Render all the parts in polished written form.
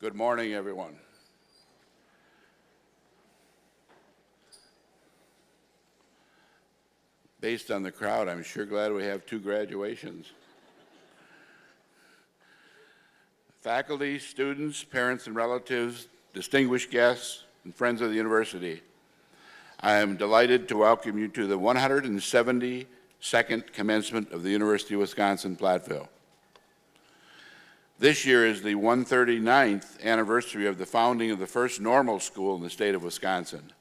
Good morning, everyone. Based on the crowd, I'm sure glad we have 2 graduations. Faculty, students, parents and relatives, distinguished guests, and friends of the university, I am delighted to welcome you to the 172nd Commencement of the University of Wisconsin-Platteville. This year is the 139th anniversary of the founding of the first normal school in the state of Wisconsin.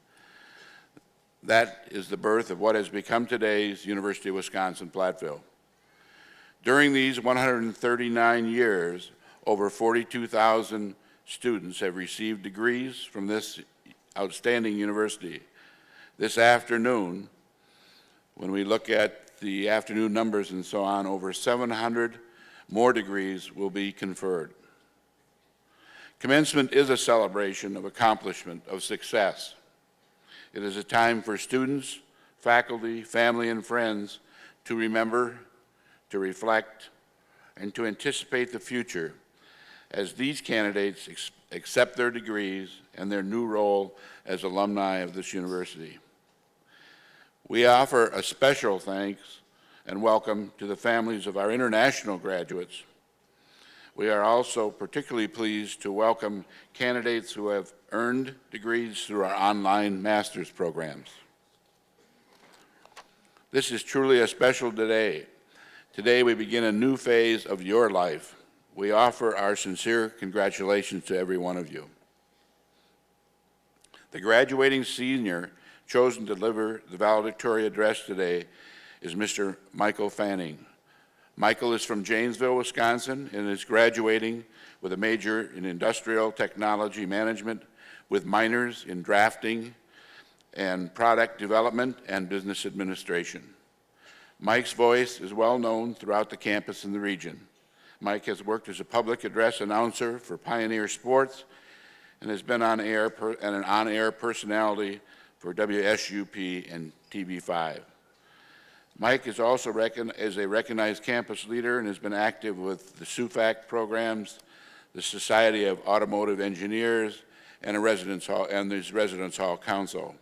That is the birth of what has become today's University of Wisconsin-Platteville. During these 139 years, over 42,000 students have received degrees from this outstanding university. This afternoon, when we look at the afternoon numbers and so on, over 700 more degrees will be conferred. Commencement is a celebration of accomplishment, of success. It is a time for students, faculty, family, and friends to remember, to reflect, and to anticipate the future as these candidates accept their degrees and their new role as alumni of this university. We offer a special thanks and welcome to the families of our international graduates. We are also particularly pleased to welcome candidates who have earned degrees through our online master's programs. This is truly a special day. Today we begin a new phase of your life. We offer our sincere congratulations to every one of you. The graduating senior chosen to deliver the valedictory address today is Mr. Michael Fanning. Michael is from Janesville, Wisconsin, and is graduating with a major in industrial technology management with minors in drafting and product development and business administration. Mike's voice is well known throughout the campus and the region. Mike has worked as a public address announcer for Pioneer Sports and has been an on-air personality for WSUP and TV5. Mike is also a recognized campus leader and has been active with the SUFAC programs, the Society of Automotive Engineers, and his Residence Hall Council.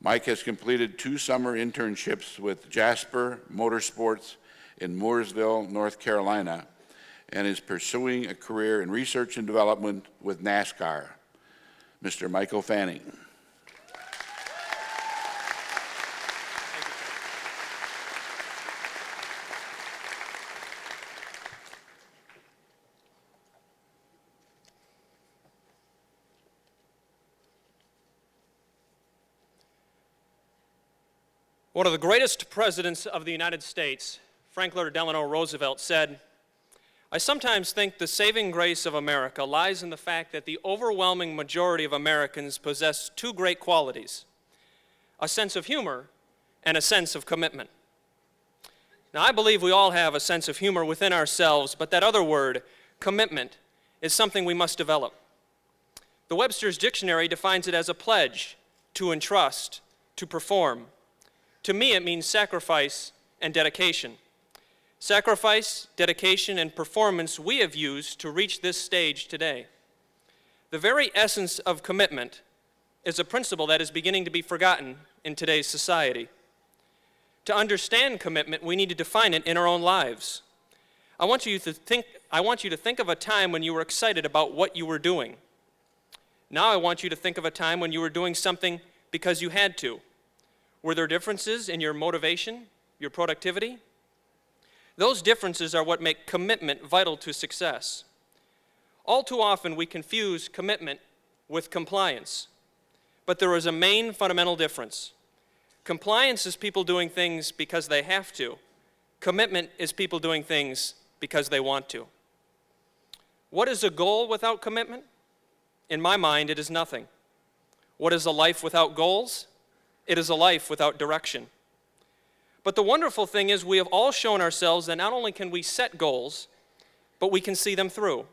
Mike has completed 2 summer internships with Jasper Motorsports in Mooresville, North Carolina, and is pursuing a career in research and development with NASCAR. Mr. Michael Fanning. One of the greatest presidents of the United States, Franklin Delano Roosevelt, said, "I sometimes think the saving grace of America lies in the fact that the overwhelming majority of Americans possess 2 great qualities, a sense of humor and a sense of commitment." Now, I believe we all have a sense of humor within ourselves, but that other word, commitment, is something we must develop. The Webster's Dictionary defines it as a pledge, to entrust, to perform. To me, it means sacrifice and dedication. Sacrifice, dedication, and performance we have used to reach this stage today. The very essence of commitment is a principle that is beginning to be forgotten in today's society. To understand commitment, we need to define it in our own lives. I want you to think of a time when you were excited about what you were doing. Now I want you to think of a time when you were doing something because you had to. Were there differences in your motivation, your productivity? Those differences are what make commitment vital to success. All too often we confuse commitment with compliance, but there is a main fundamental difference. Compliance is people doing things because they have to. Commitment is people doing things because they want to. What is a goal without commitment? In my mind, it is nothing. What is a life without goals? It is a life without direction. But the wonderful thing is we have all shown ourselves that not only can we set goals, but we can see them through.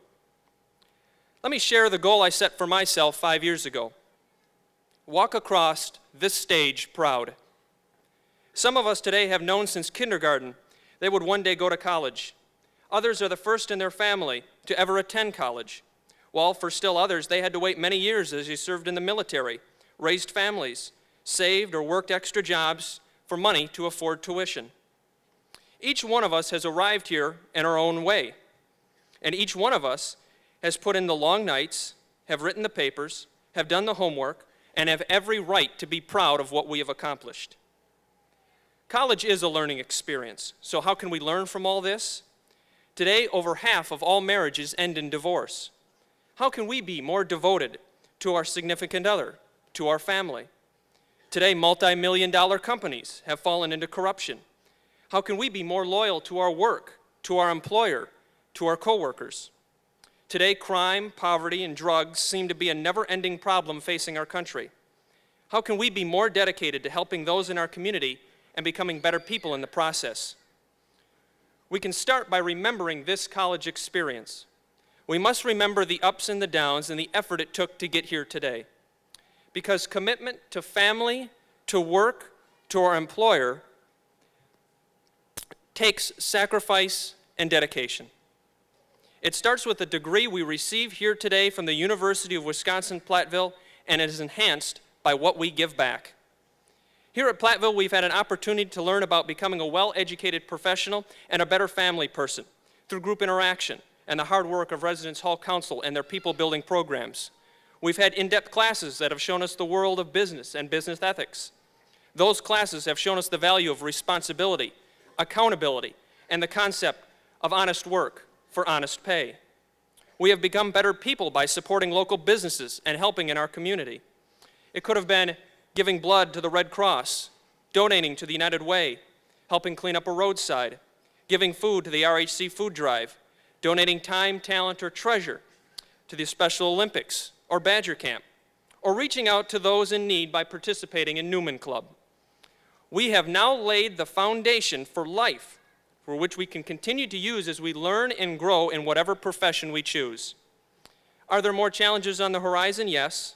Let me share the goal I set for myself 5 years ago. Walk across this stage proud. Some of us today have known since kindergarten they would one day go to college. Others are the first in their family to ever attend college. while for still others, they had to wait many years as they served in the military, raised families, saved or worked extra jobs for money to afford tuition. Each one of us has arrived here in our own way, and each one of us has put in the long nights, have written the papers, have done the homework, and have every right to be proud of what we have accomplished. College is a learning experience, so how can we learn from all this? Today, over half of all marriages end in divorce. How can we be more devoted to our significant other, to our family? Today, multi-million-dollar companies have fallen into corruption. How can we be more loyal to our work, to our employer, to our coworkers? Today, crime, poverty, and drugs seem to be a never-ending problem facing our country. How can we be more dedicated to helping those in our community and becoming better people in the process? We can start by remembering this college experience. We must remember the ups and the downs and the effort it took to get here today. Because commitment to family, to work, to our employer takes sacrifice and dedication. It starts with the degree we receive here today from the University of Wisconsin-Platteville, and it is enhanced by what we give back. Here at Platteville, we've had an opportunity to learn about becoming a well-educated professional and a better family person through group interaction and the hard work of Residence Hall Council and their people-building programs. We've had in-depth classes that have shown us the world of business and business ethics. Those classes have shown us the value of responsibility, accountability, and the concept of honest work for honest pay. We have become better people by supporting local businesses and helping in our community. It could have been giving blood to the Red Cross, donating to the United Way, helping clean up a roadside, giving food to the RHC food drive, donating time, talent, or treasure to the Special Olympics or Badger Camp, or reaching out to those in need by participating in Newman Club. We have now laid the foundation for life, for which we can continue to use as we learn and grow in whatever profession we choose. Are there more challenges on the horizon? Yes,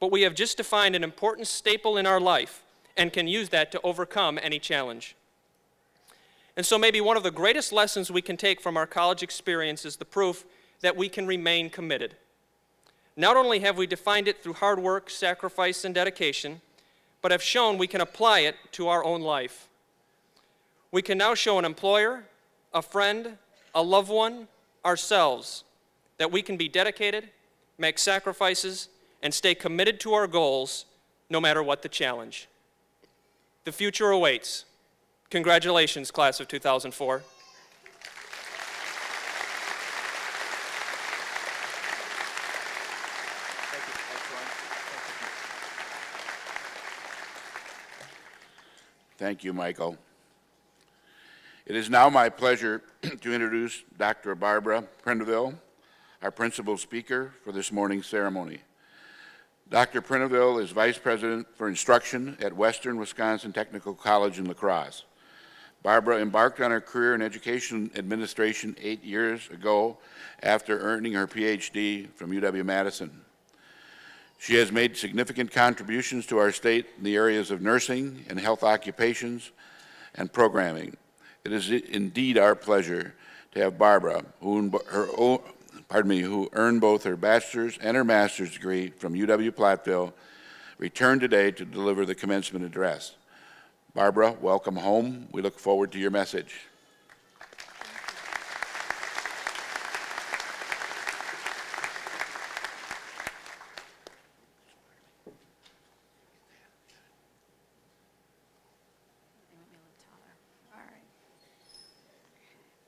but we have just defined an important staple in our life and can use that to overcome any challenge. And so maybe one of the greatest lessons we can take from our college experience is the proof that we can remain committed. Not only have we defined it through hard work, sacrifice, and dedication, but have shown we can apply it to our own life. We can now show an employer, a friend, a loved one, ourselves, that we can be dedicated, make sacrifices, and stay committed to our goals no matter what the challenge. The future awaits. Congratulations, class of 2004. Thank you, Michael. It is now my pleasure to introduce Dr. Barbara Prindiville, our principal speaker for this morning's ceremony. Dr. Prindiville is Vice President for Instruction at Western Wisconsin Technical College in La Crosse. Barbara embarked on her career in education administration 8 years ago after earning her PhD from UW-Madison. She has made significant contributions to our state in the areas of nursing and health occupations and programming. It is indeed our pleasure to have Barbara, who earned both her bachelor's and her master's degree from UW-Platteville, return today to deliver the commencement address. Barbara, welcome home. We look forward to your message.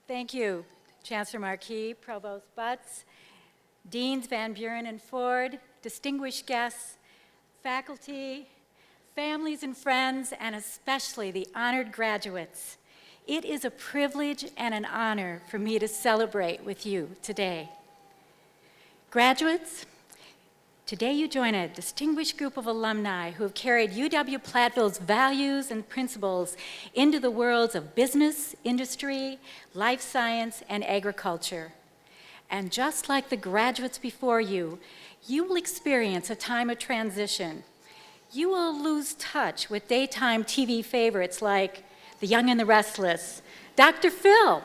Thank you, Chancellor Marquis, Provost Butts, Deans Van Buren and Ford, distinguished guests, faculty, families and friends, and especially the honored graduates. It is a privilege and an honor for me to celebrate with you today. Graduates, today you join a distinguished group of alumni who have carried UW-Platteville's values and principles into the worlds of business, industry, life science, and agriculture. And just like the graduates before you, you will experience a time of transition. You will lose touch with daytime TV favorites like The Young and the Restless, Dr. Phil,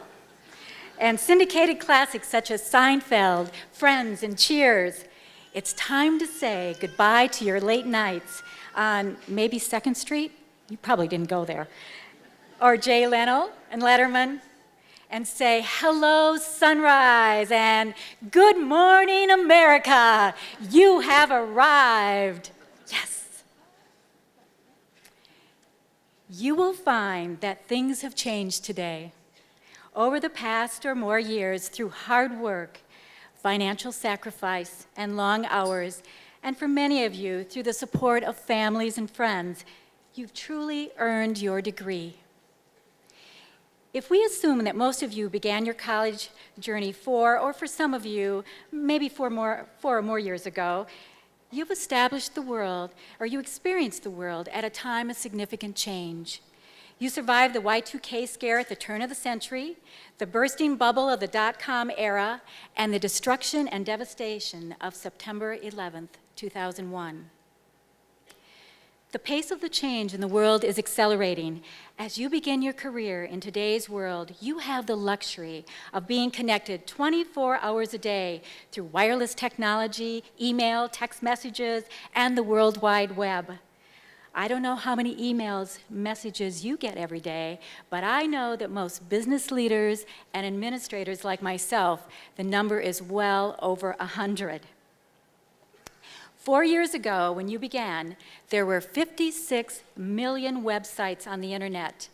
and syndicated classics such as Seinfeld, Friends, and Cheers. It's time to say goodbye to your late nights on maybe 2nd Street. You probably didn't go there. Or Jay Leno and Letterman, and say, hello, sunrise, and good morning, America. You have arrived. Yes. You will find that things have changed today. Over the past or more years, through hard work, financial sacrifice, and long hours, and for many of you, through the support of families and friends, you've truly earned your degree. If we assume that most of you began your college journey 4, or for some of you, maybe 4 or more years ago, you've established the world, or you experienced the world at a time of significant change. You survived the Y2K scare at the turn of the century, the bursting bubble of the dot-com era, and the destruction and devastation of September 11th, 2001. The pace of the change in the world is accelerating. As you begin your career in today's world, you have the luxury of being connected 24 hours a day through wireless technology, email, text messages, and the World Wide Web. I don't know how many emails, messages you get every day, but I know that most business leaders and administrators like myself, the number is well over 100. 4 years ago, when you began, there were 56 million websites on the internet.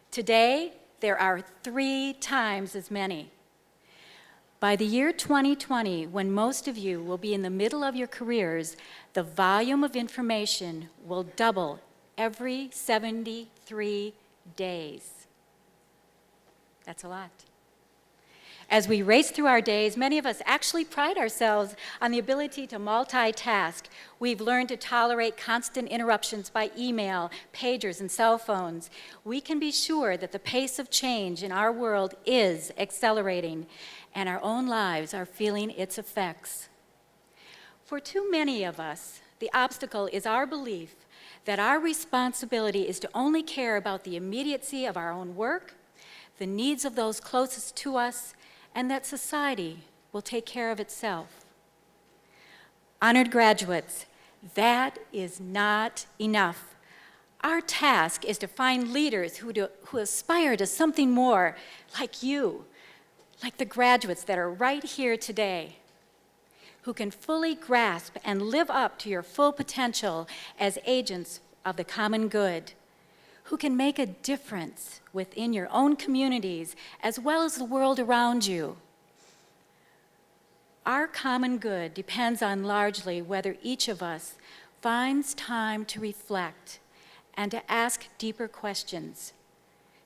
Today, there are 3 times as many. By the year 2020, when most of you will be in the middle of your careers, the volume of information will double every 73 days. That's a lot. As we race through our days, many of us actually pride ourselves on the ability to multitask. We've learned to tolerate constant interruptions by email, pagers, and cell phones. We can be sure that the pace of change in our world is accelerating, and our own lives are feeling its effects. For too many of us, the obstacle is our belief that our responsibility is to only care about the immediacy of our own work, the needs of those closest to us, and that society will take care of itself. Honored graduates, that is not enough. Our task is to find leaders who aspire to something more, like you, like the graduates that are right here today, who can fully grasp and live up to your full potential as agents of the common good, who can make a difference within your own communities as well as the world around you. Our common good depends on largely whether each of us finds time to reflect and to ask deeper questions,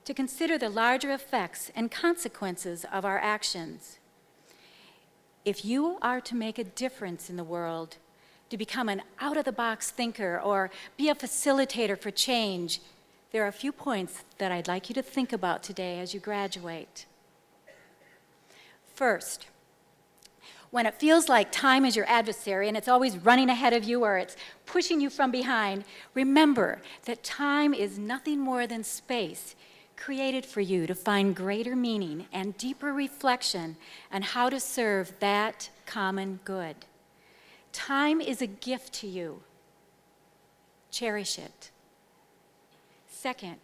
to consider the larger effects and consequences of our actions. If you are to make a difference in the world, to become an out-of-the-box thinker or be a facilitator for change, there are a few points that I'd like you to think about today as you graduate. First, when it feels like time is your adversary and it's always running ahead of you or it's pushing you from behind, remember that time is nothing more than space created for you to find greater meaning and deeper reflection on how to serve that common good. Time is a gift to you. Cherish it. Second,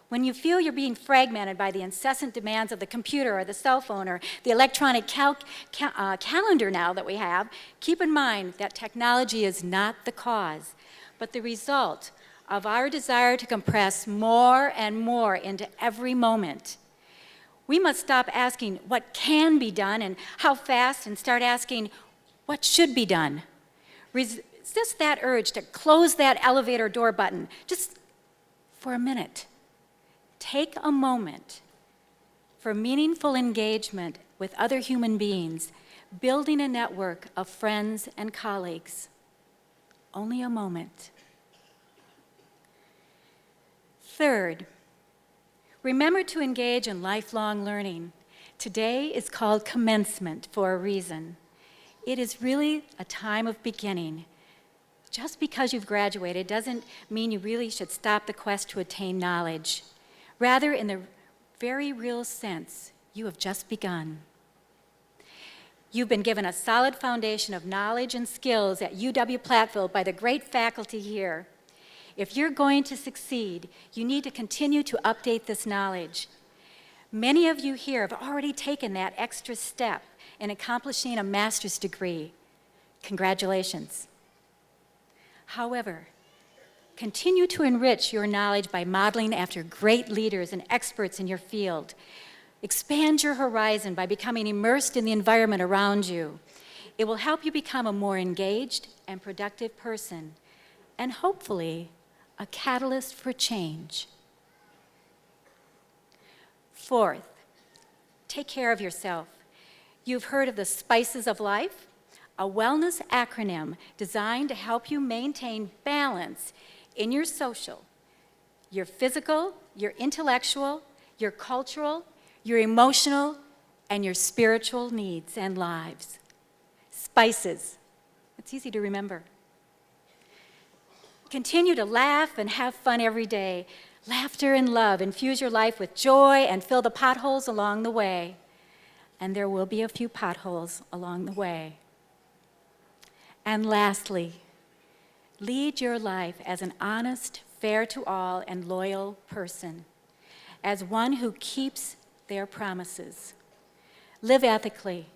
when you feel you're being fragmented by the incessant demands of the computer or the cell phone or the electronic calendar now that we have, keep in mind that technology is not the cause, but the result of our desire to compress more and more into every moment. We must stop asking what can be done and how fast and start asking what should be done. Resist that urge to close that elevator door button just for a minute. Take a moment for meaningful engagement with other human beings, building a network of friends and colleagues. Only a moment. Third, remember to engage in lifelong learning. Today is called commencement for a reason. It is really a time of beginning. Just because you've graduated doesn't mean you really should stop the quest to attain knowledge. Rather, in the very real sense, You have just begun. You've been given a solid foundation of knowledge and skills at UW-Platteville by the great faculty here. If you're going to succeed, you need to continue to update this knowledge. Many of you here have already taken that extra step in accomplishing a master's degree. Congratulations. However, continue to enrich your knowledge by modeling after great leaders and experts in your field. Expand your horizon by becoming immersed in the environment around you. It will help you become a more engaged and productive person, and hopefully, a catalyst for change. Fourth, take care of yourself. You've heard of the Spices of Life, a wellness acronym designed to help you maintain balance in your social, your physical, your intellectual, your cultural, your emotional, and your spiritual needs and lives. Spices. It's easy to remember. Continue to laugh and have fun every day. Laughter and love infuse your life with joy and fill the potholes along the way. And there will be a few potholes along the way. And lastly, lead your life as an honest, fair to all, and loyal person, as one who keeps their promises. Live ethically.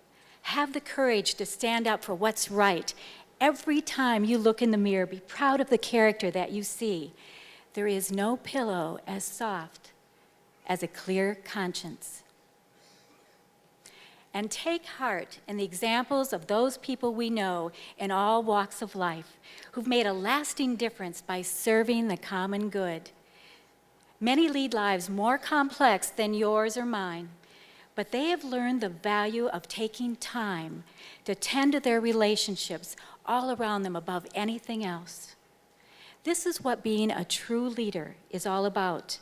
Have the courage to stand up for what's right. Every time you look in the mirror, be proud of the character that you see. There is no pillow as soft as a clear conscience. And take heart in the examples of those people we know in all walks of life who've made a lasting difference by serving the common good. Many lead lives more complex than yours or mine, but they have learned the value of taking time to tend to their relationships all around them above anything else. This is what being a true leader is all about,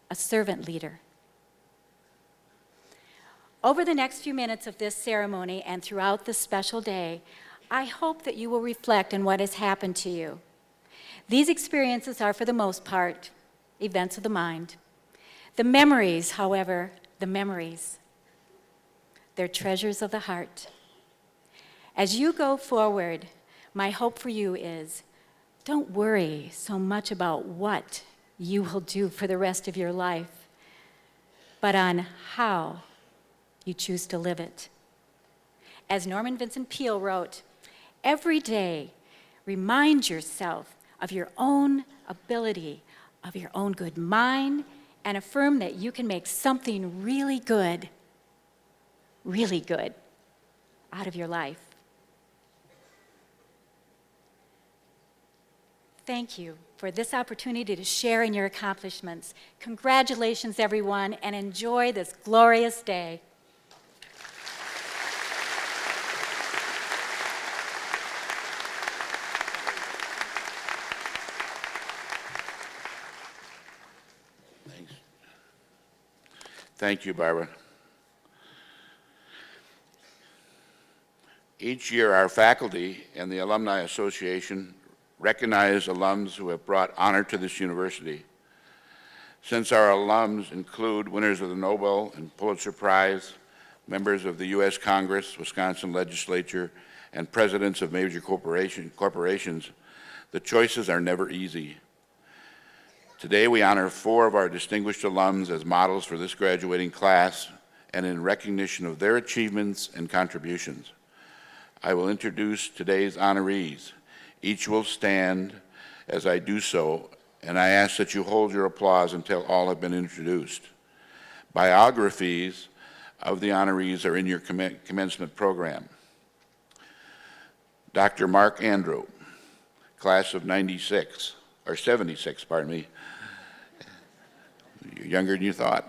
a servant leader. Over the next few minutes of this ceremony and throughout this special day, I hope that you will reflect on what has happened to you. These experiences are, for the most part, events of the mind. The memories, however, they're treasures of the heart. As you go forward, my hope for you is, don't worry so much about what you will do for the rest of your life, but on how you choose to live it. As Norman Vincent Peale wrote, every day, remind yourself of your own ability, of your own good mind, and affirm that you can make something really good out of your life. Thank you for this opportunity to share in your accomplishments. Congratulations, everyone, and enjoy this glorious day. Thanks. Thank you, Barbara. Each year, our faculty and the Alumni Association recognize alums who have brought honor to this university. Since our alums include winners of the Nobel and Pulitzer Prize, members of the U.S. Congress, Wisconsin Legislature, and presidents of major corporations, the choices are never easy. Today, we honor 4 of our distinguished alums as models for this graduating class and in recognition of their achievements and contributions. I will introduce today's honorees. Each will stand as I do so, and I ask that you hold your applause until all have been introduced. Biographies of the honorees are in your commencement program. Dr. Mark Andrew, class of 96, or 76, pardon me. You're younger than you thought.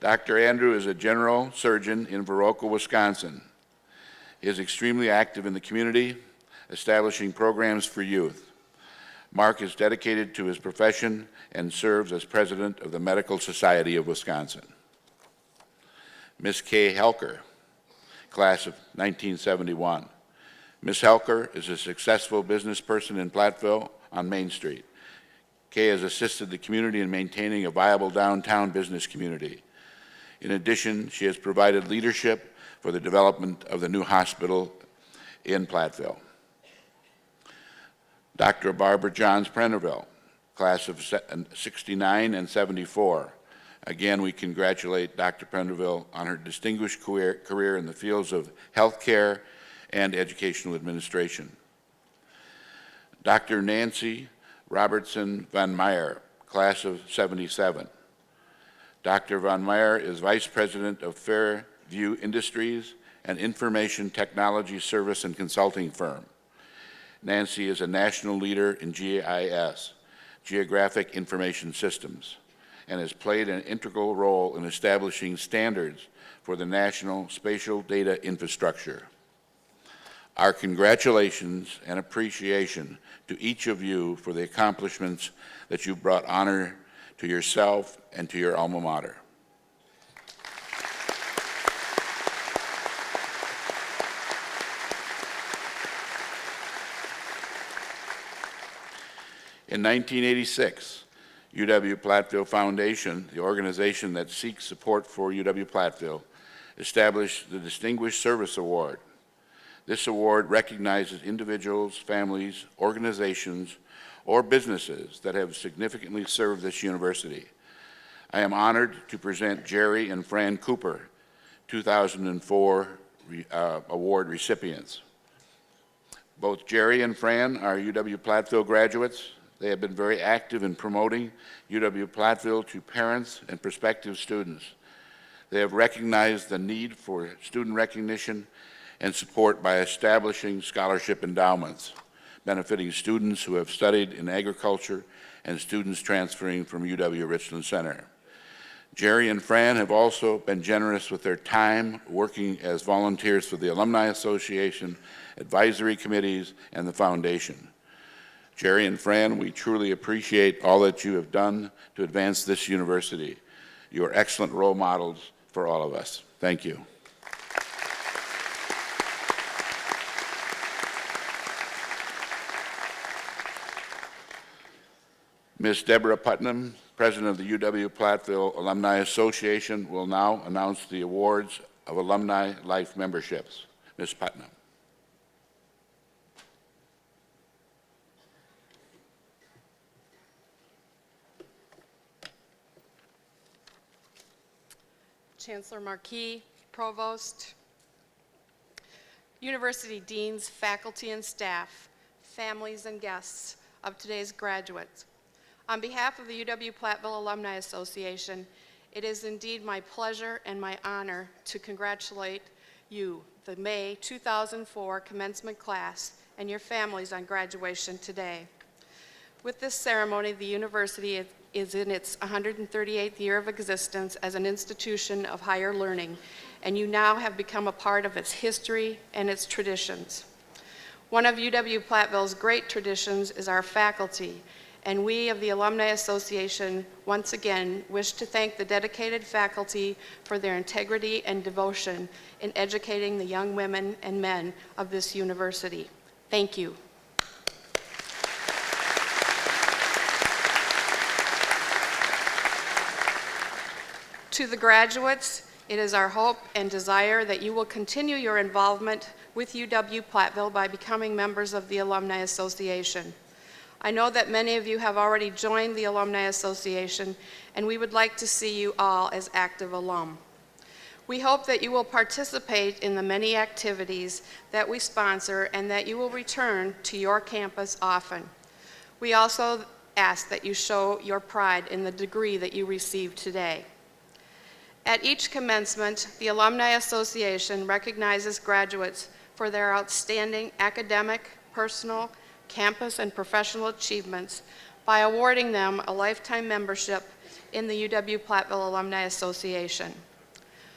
Dr. Andrew is a general surgeon in Viroqua, Wisconsin. He is extremely active in the community, establishing programs for youth. Mark is dedicated to his profession and serves as president of the Medical Society of Wisconsin. Ms. Kay Helker, class of 1971. Ms. Helker is a successful business person in Platteville on Main Street. Kay has assisted the community in maintaining a viable downtown business community. In addition, she has provided leadership for the development of the new hospital in Platteville. Dr. Barbara Johns Prenderville, class of 69 and 74. Again, we congratulate Dr. Prenderville on her distinguished career in the fields of healthcare and educational administration. Dr. Nancy Robertson Van Meyer, class of 77. Dr. Van Meyer is Vice President of Fairview Industries, an information technology service and consulting firm. Nancy is a national leader in GIS, Geographic Information Systems, and has played an integral role in establishing standards for the national spatial data infrastructure. Our congratulations and appreciation to each of you for the accomplishments that you've brought honor to yourself and to your alma mater. In 1986, UW-Platteville Foundation, the organization that seeks support for UW-Platteville, established the Distinguished Service Award. This award recognizes individuals, families, organizations, or businesses that have significantly served this university. I am honored to present Jerry and Fran Cooper, 2004 award recipients. Both Jerry and Fran are UW-Platteville graduates. They have been very active in promoting UW-Platteville to parents and prospective students. They have recognized the need for student recognition and support by establishing scholarship endowments, benefiting students who have studied in agriculture and students transferring from UW-Richland Center. Jerry and Fran have also been generous with their time working as volunteers for the Alumni Association, advisory committees, and the foundation. Jerry and Fran, we truly appreciate all that you have done to advance this university. You are excellent role models for all of us. Thank you. Ms. Deborah Putnam, President of the UW-Platteville Alumni Association, will now announce the awards of Alumni Life memberships. Ms. Putnam. Chancellor Marquis, Provost, University Deans, faculty and staff, families and guests of today's graduates. On behalf of the UW-Platteville Alumni Association, it is indeed my pleasure and my honor to congratulate you, the May 2004 commencement class, and your families on graduation today. With this ceremony, the university is in its 138th year of existence as an institution of higher learning, and you now have become a part of its history and its traditions. One of UW-Platteville's great traditions is our faculty, and we of the Alumni Association once again wish to thank the dedicated faculty for their integrity and devotion in educating the young women and men of this university. Thank you. To the graduates, it is our hope and desire that you will continue your involvement with UW-Platteville by becoming members of the Alumni Association. I know that many of you have already joined the Alumni Association, and we would like to see you all as active alum. We hope that you will participate in the many activities that we sponsor and that you will return to your campus often. We also ask that you show your pride in the degree that you received today. At each commencement, the Alumni Association recognizes graduates for their outstanding academic, personal, campus, and professional achievements by awarding them a lifetime membership in the UW-Platteville Alumni Association.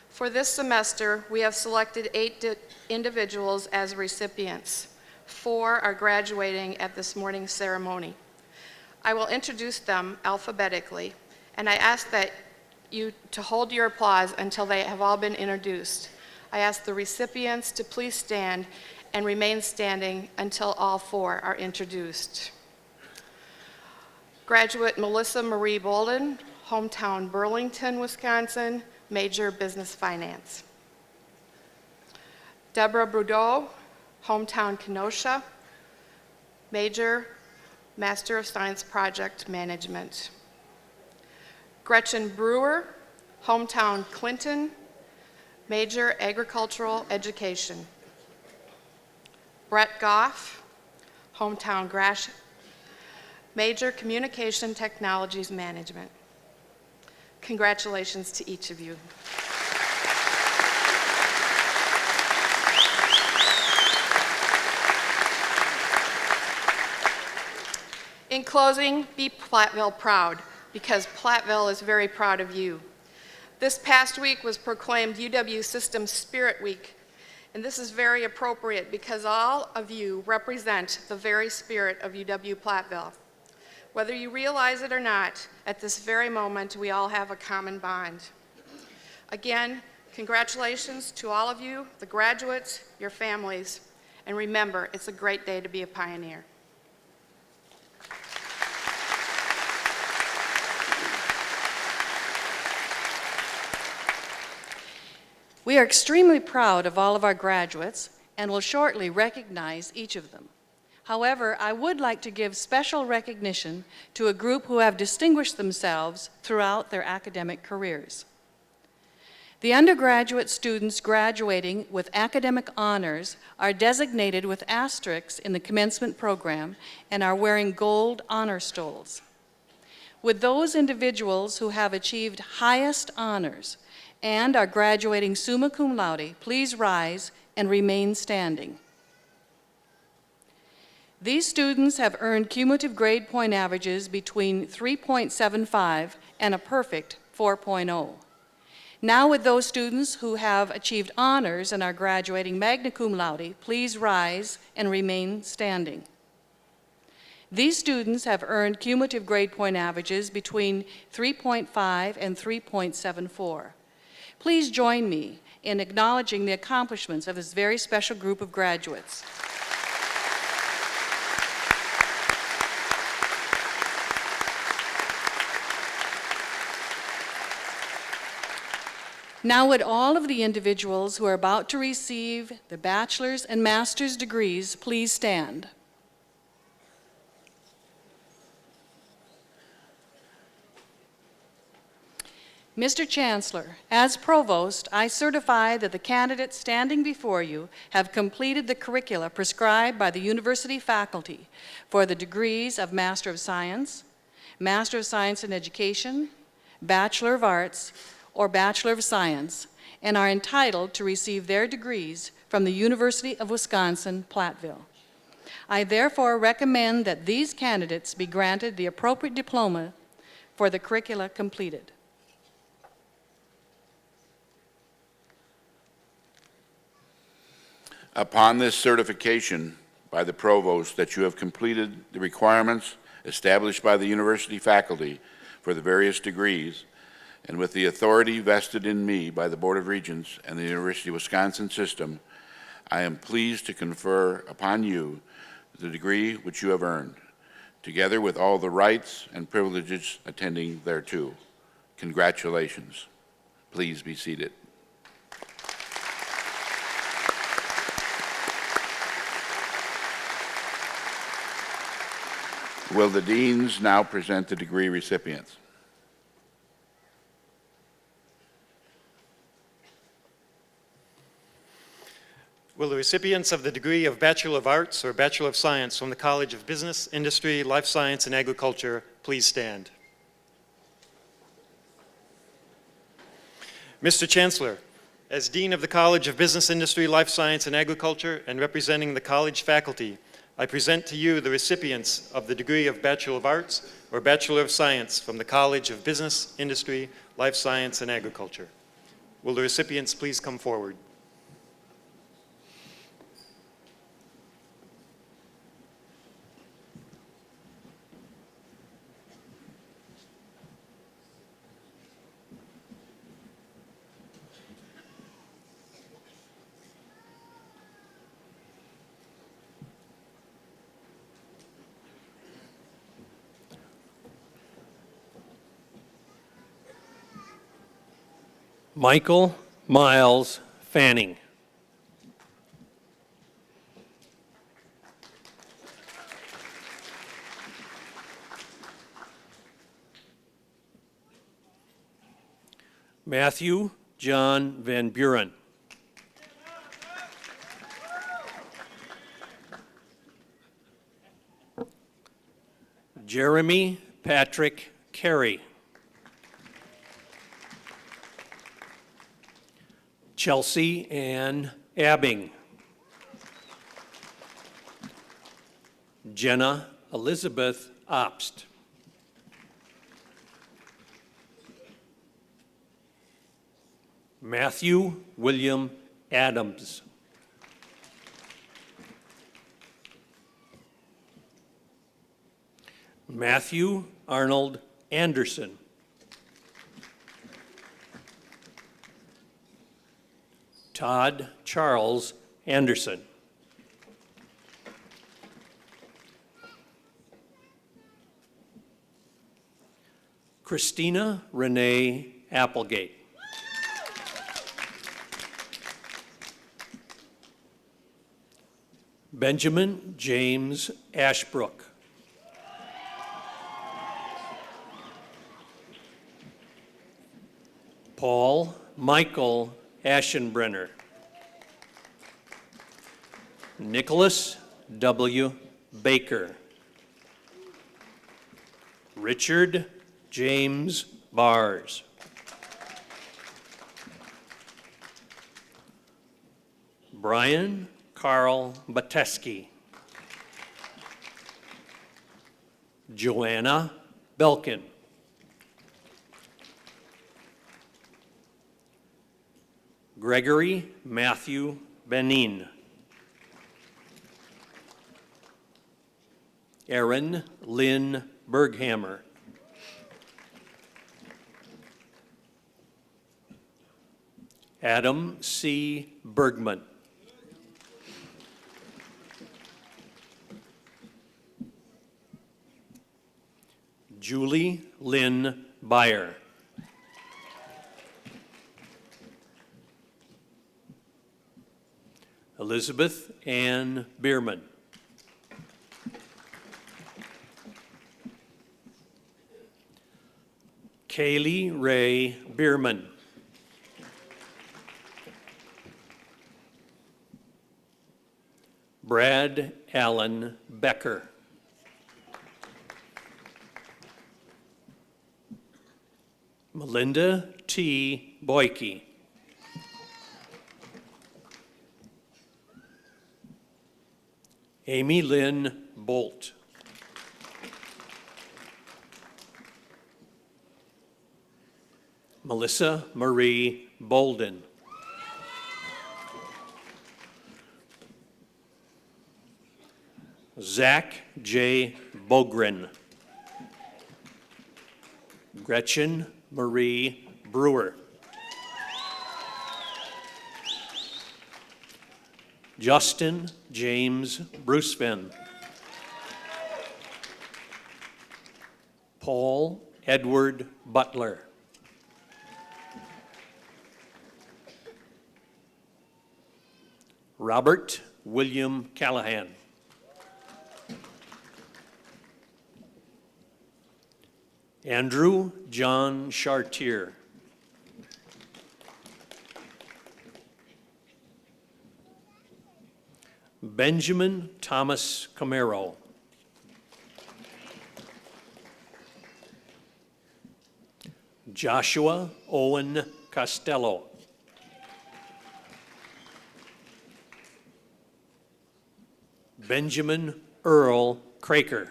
For this semester, we have selected 8 individuals as recipients. 4 are graduating at this morning's ceremony. I will introduce them alphabetically, and I ask that you to hold your applause until they have all been introduced. I ask the recipients to please stand and remain standing until all 4 are introduced. Graduate Melissa Marie Bolden, hometown Burlington, Wisconsin, major business finance. Deborah Brudeau, hometown Kenosha, major Master of Science Project Management. Gretchen Brewer, hometown Clinton, major agricultural education. Brett Goff, hometown Gratiot, major communication technologies management. Congratulations to each of you. In closing, be Platteville proud, because Platteville is very proud of you. This past week was proclaimed UW System Spirit Week, and this is very appropriate because all of you represent the very spirit of UW-Platteville. Whether you realize it or not, at this very moment, we all have a common bond. Again, congratulations to all of you, the graduates, your families, and remember, it's a great day to be a pioneer. We are extremely proud of all of our graduates and will shortly recognize each of them. However, I would like to give special recognition to a group who have distinguished themselves throughout their academic careers. The undergraduate students graduating with academic honors are designated with asterisks in the commencement program and are wearing gold honor stoles. With those individuals who have achieved highest honors and are graduating summa cum laude, please rise and remain standing. These students have earned cumulative grade point averages between 3.75 and a perfect 4.0. Now with those students who have achieved honors and are graduating magna cum laude, please rise and remain standing. These students have earned cumulative grade point averages between 3.5 and 3.74. Please join me in acknowledging the accomplishments of this very special group of graduates. Now would all of the individuals who are about to receive the bachelor's and master's degrees please stand. Mr. Chancellor, as Provost, I certify that the candidates standing before you have completed the curricula prescribed by the university faculty for the degrees of Master of Science, Master of Science in Education, Bachelor of Arts, or Bachelor of Science, and are entitled to receive their degrees from the University of Wisconsin-Platteville. I therefore recommend that these candidates be granted the appropriate diploma for the curricula completed. Upon this certification by the Provost that you have completed the requirements established by the university faculty for the various degrees, and with the authority vested in me by the Board of Regents and the University of Wisconsin system, I am pleased to confer upon you the degree which you have earned, together with all the rights and privileges attending thereto. Congratulations. Please be seated. Will the deans now present the degree recipients? Will the recipients of the degree of Bachelor of Arts or Bachelor of Science from the College of Business, Industry, Life Science, and Agriculture please stand? Mr. Chancellor, as Dean of the College of Business, Industry, Life Science, and Agriculture, and representing the college faculty, I present to you the recipients of the degree of Bachelor of Arts or Bachelor of Science from the College of Business, Industry, Life Science, and Agriculture. Will the recipients please come forward? Michael Miles Fanning. Matthew John Van Buren. Jeremy Patrick Carey. Chelsea Ann Abbing. Jenna Elizabeth Obst. Matthew William Adams. Matthew Arnold Anderson. Todd Charles Anderson. Christina Renee Applegate. Benjamin James Ashbrook. Paul Michael Aschenbrenner. Nicholas W. Baker. Richard James Bars. Brian Carl Bateski. Joanna Belkin. Gregory Matthew Benin. Erin Lynn Berghammer. Adam C. Bergman. Julie Lynn Byer. Elizabeth Ann Bierman. Kaylee Ray Bierman. Brad Allen Becker. Melinda T. Boyke. Amy Lynn Bolt. Melissa Marie Bolden. Zach J. Bogren. Gretchen Marie Brewer. Justin James Bruceven. Paul Edward Butler. Robert William Callahan. Andrew John Chartier. Benjamin Thomas Camaro. Joshua Owen Costello. Benjamin Earl Craker.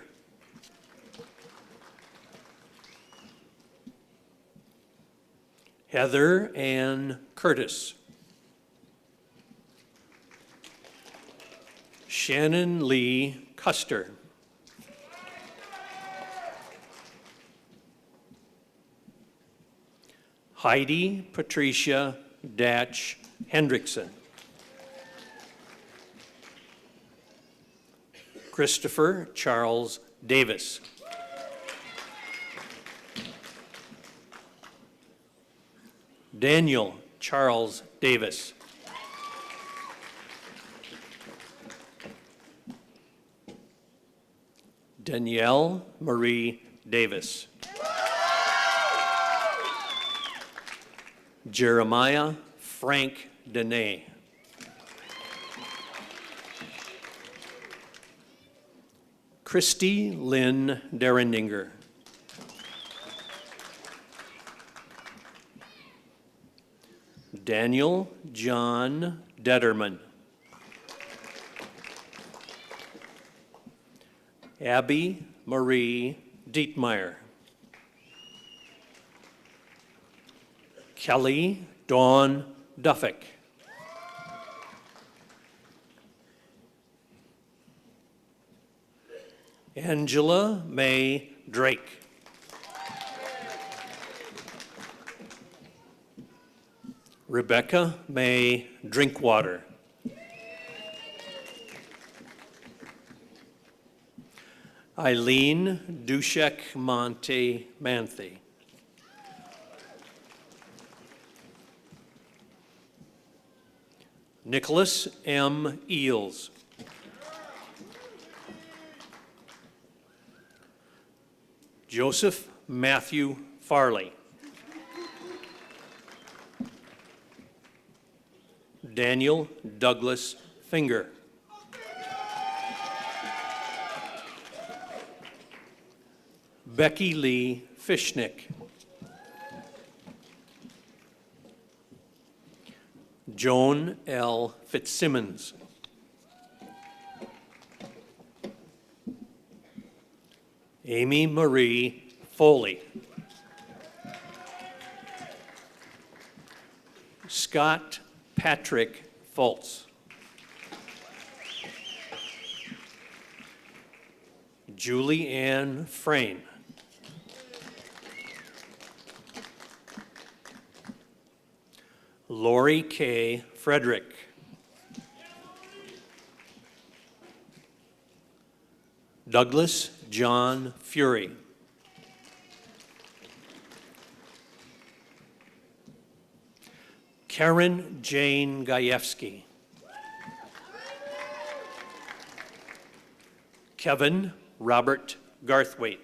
Heather Ann Curtis. Shannon Lee Custer. Heidi Patricia Datch Hendrickson. Christopher Charles Davis. Daniel Charles Davis. Danielle Marie Davis. Jeremiah Frank Dene. Christy Lynn Derendinger. Daniel John Detterman. Abby Marie Dietmeyer. Kelly Dawn Duffick. Angela May Drake. Rebecca May Drinkwater. Eileen Dushek Monte Manthe. Nicholas M. Eels. Joseph Matthew Farley. Daniel Douglas Finger. Becky Lee Fishnick. Joan L. Fitzsimmons. Amy Marie Foley. Scott Patrick Fultz. Julie Ann Frayne. Lori K. Frederick. Douglas John Fury. Karen Jane Gajewski. Kevin Robert Garthwaite.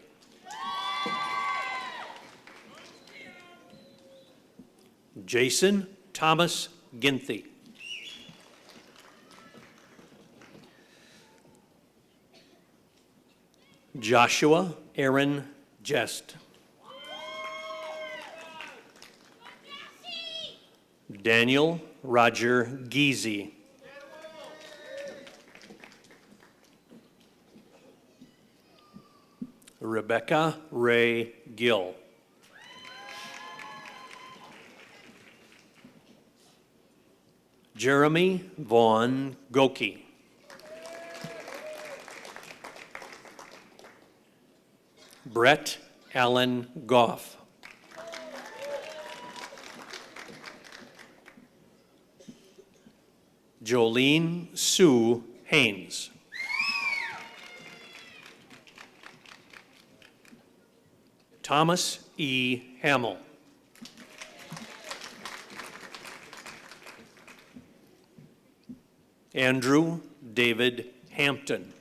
Jason Thomas Ginthy. Joshua Aaron Jest. Daniel Roger Giese. Rebecca Ray Gill. Jeremy Vaughn Goki. Brett Allen Goff. Jolene Sue Haynes. Thomas E. Hamill. Andrew David Hampton.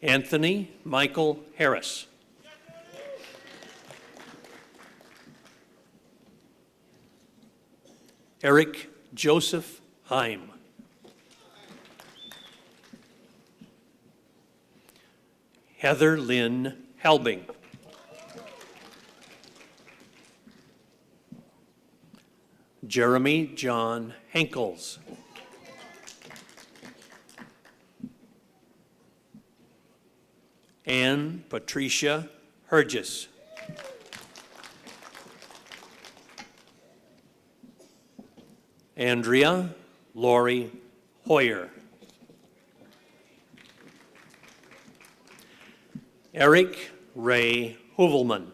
Anthony Michael Harris. Eric Joseph Heim. Heather Lynn Helbing. Jeremy John Henkels. Ann Patricia Hergis. Andrea Lori Hoyer. Eric Ray Hovelman.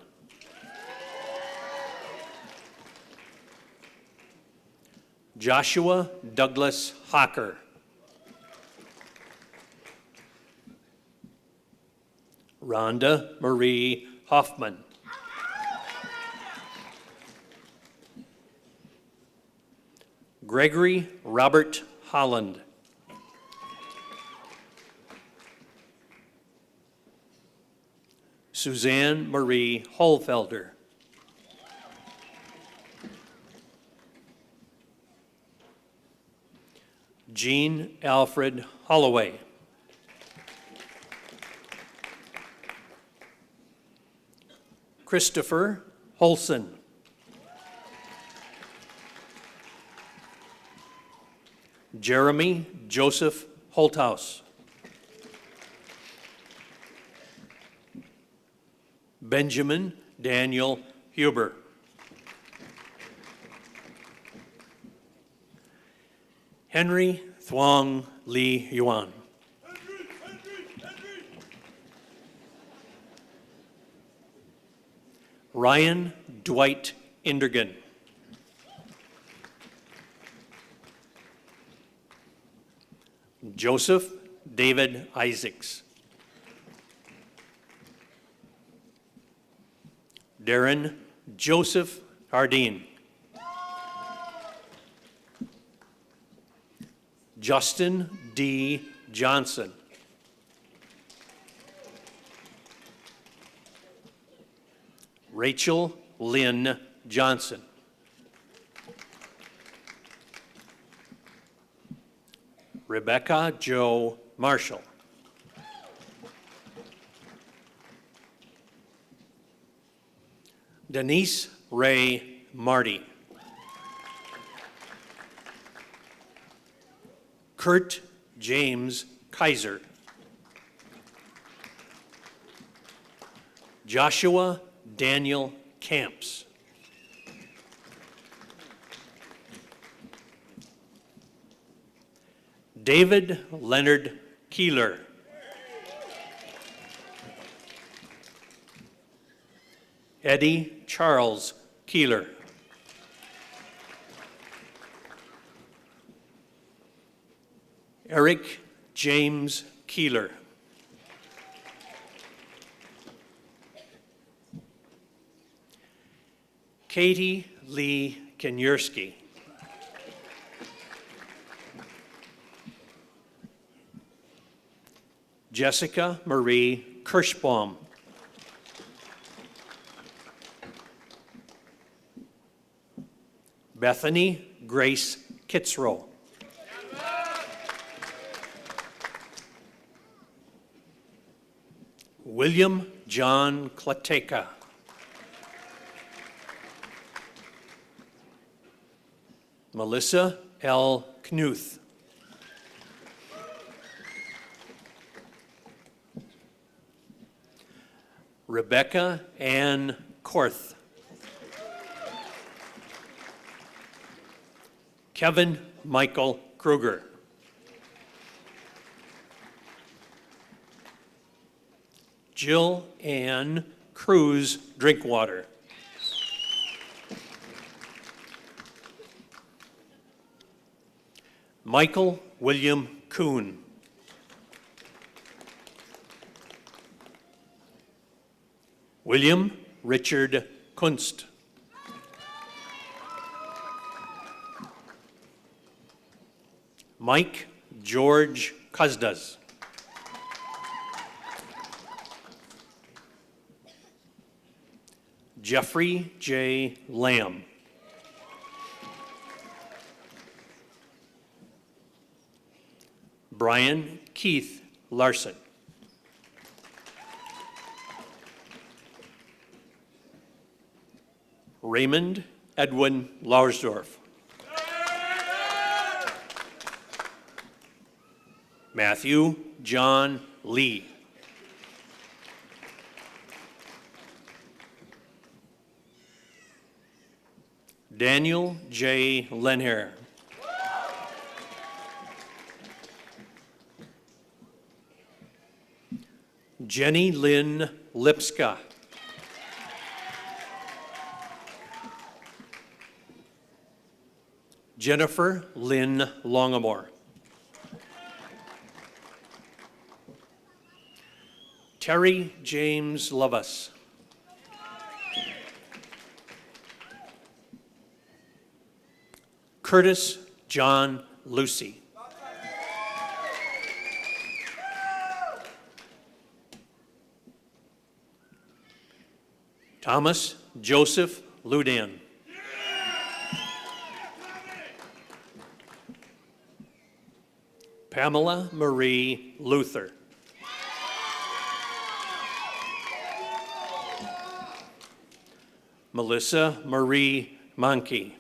Joshua Douglas Hocker. Rhonda Marie Hoffman. Gregory Robert Holland. Suzanne Marie Holfelder. Jean Alfred Holloway. Christopher Holson. Jeremy Joseph Holthouse. Benjamin Daniel Huber. Henry Thuong Lee Yuan. Ryan Dwight Indergan. Joseph David Isaacs. Darren Joseph Hardeen. Justin D. Johnson. Rachel Lynn Johnson. Rebecca Jo Marshall. Denise Ray Marty. Kurt James Kaiser. Joshua Daniel Camps. David Leonard Keeler. Eddie Charles Keeler. Eric James Keeler. Katie Lee Kenyerski. Jessica Marie Kirschbaum. Bethany Grace Kitzrow. William John Klateka. Melissa L. Knuth. Rebecca Ann Korth. Kevin Michael Kruger. Jill Ann Cruz Drinkwater. Michael William Kuhn. William Richard Kunst. Mike George Cusdas. Jeffrey J. Lamb. Brian Keith Larson. Raymond Edwin Lauersdorf. Matthew John Lee. Daniel J. Lenher. Jenny Lynn Lipska. Jennifer Lynn Longamore. Terry James Lovus. Curtis John Lucy. Thomas Joseph Ludin. Pamela Marie Luther. Melissa Marie Monkey.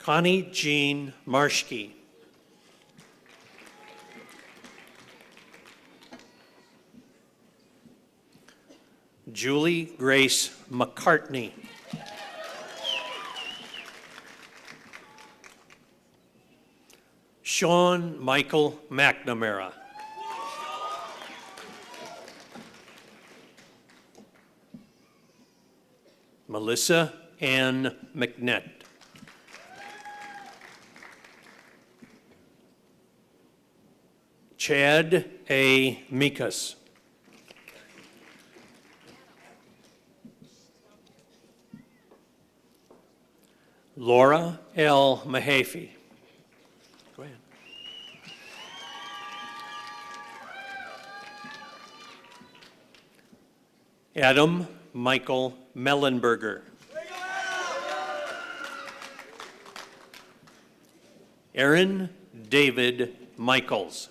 Connie Jean Marschke. Julie Grace McCartney. Sean Michael McNamara. Melissa Ann McNett. Chad A. Mikas. Laura L. Mahaffey. Go ahead. Adam Michael Mellenberger. Aaron David Michaels.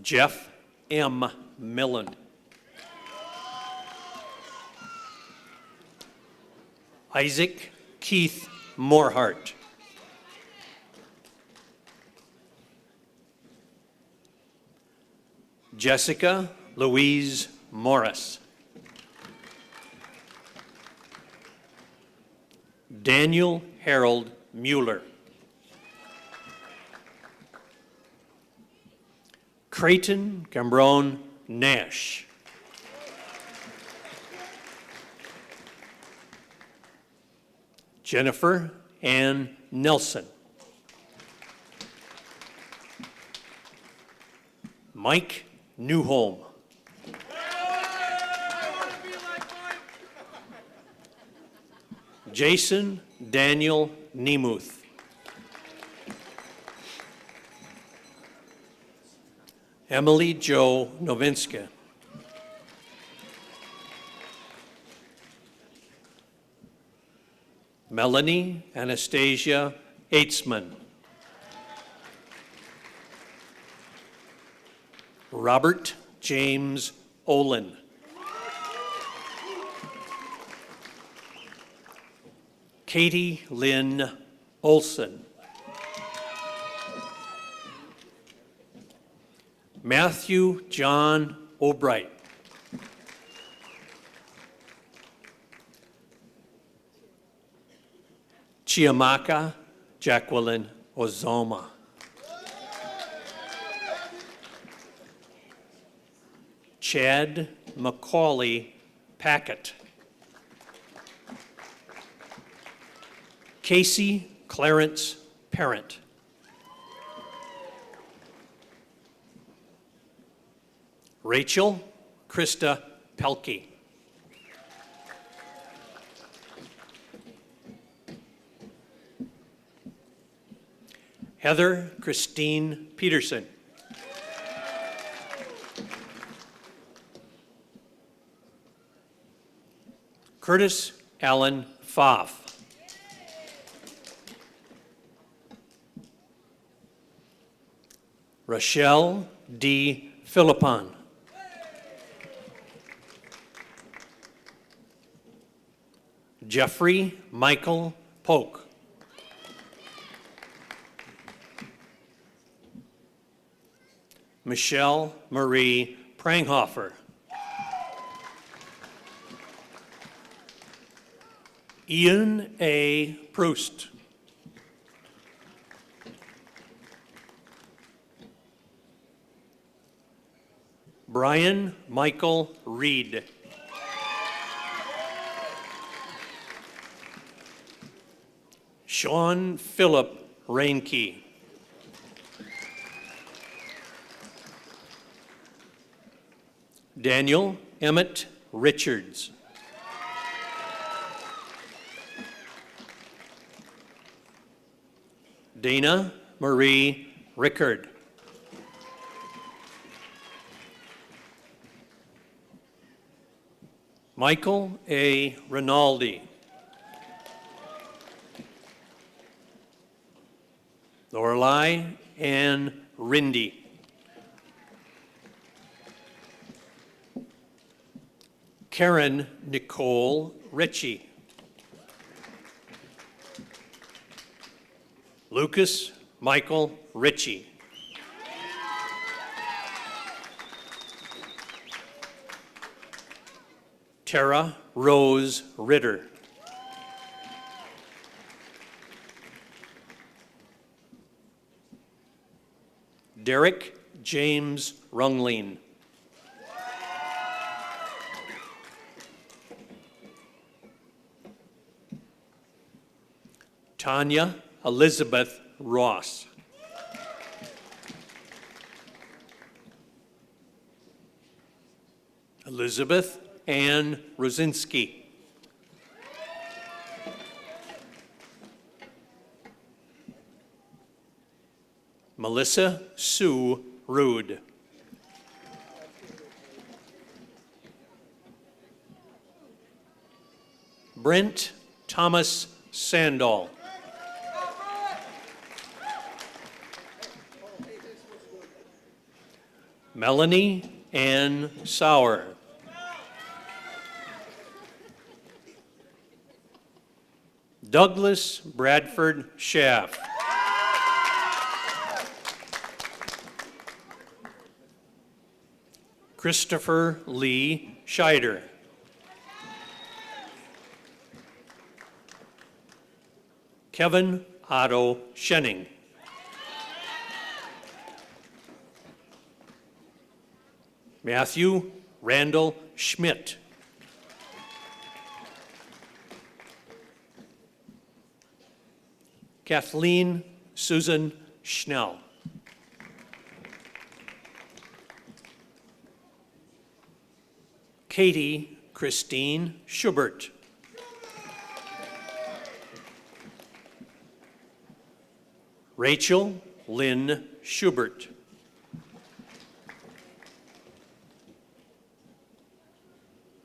Jeff M. Millen. Isaac Keith Morehart. Jessica Louise Morris. Daniel Harold Mueller. Creighton Cambron Nash. Jennifer Ann Nelson. Mike Newholm. Jason Daniel Nemuth. Emily Jo Novinska. Melanie Anastasia Eitzman. Robert James Olin. Katie Lynn Olson. Matthew John Albright. Chiamaka Jacqueline Ozoma. Chad Macaulay Packett. Casey Clarence Parent. Rachel Krista Pelkey. Heather Christine Peterson. Curtis Allen Pfaff. Rochelle D. Philippon. Jeffrey Michael Polk. Michelle Marie Pranghofer. Ian A. Proust. Brian Michael Reed. Sean Philip Reinke. Daniel Emmett Richards. Dana Marie Rickard. Michael A. Rinaldi. Lorelei Ann Rindy. Karen Nicole Ritchie. Lucas Michael Ritchie. Tara Rose Ritter. Derek James Rungling. Tanya Elizabeth Ross. Elizabeth Ann Rosinski. Melissa Sue Rude. Brent Thomas Sandall. Melanie Ann Sauer. Douglas Bradford Schaff. Christopher Lee Scheider. Kevin Otto Schenning. Matthew Randall Schmidt. Kathleen Susan Schnell. Katie Christine Schubert. Rachel Lynn Schubert.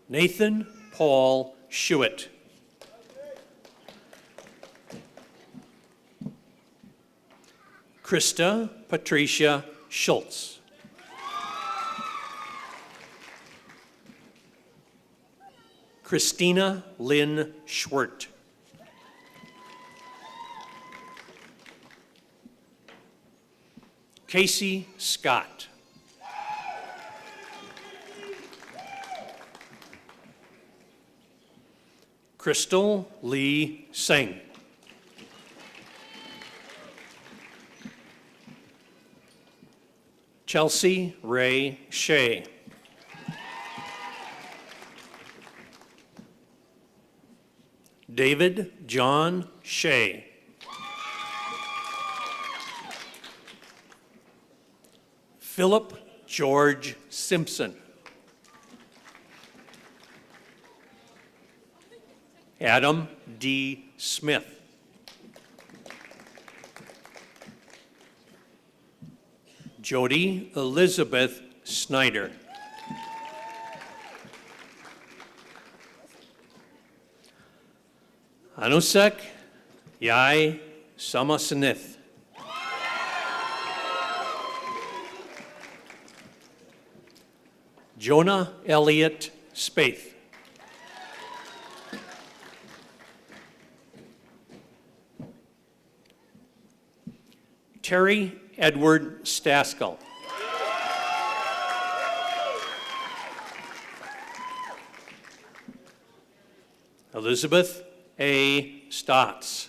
Nathan Paul Schuett. Krista Patricia Schultz. Christina Lynn Schwert. Casey Scott. Crystal Lee Singh. Chelsea Ray Shea. David John Shea. Philip George Simpson. Adam D. Smith. Jody Elizabeth Snyder. Anusek Yai Samasanith. Jonah Elliott Spaeth. Terry Edward Staskell. Elizabeth A. Stotts.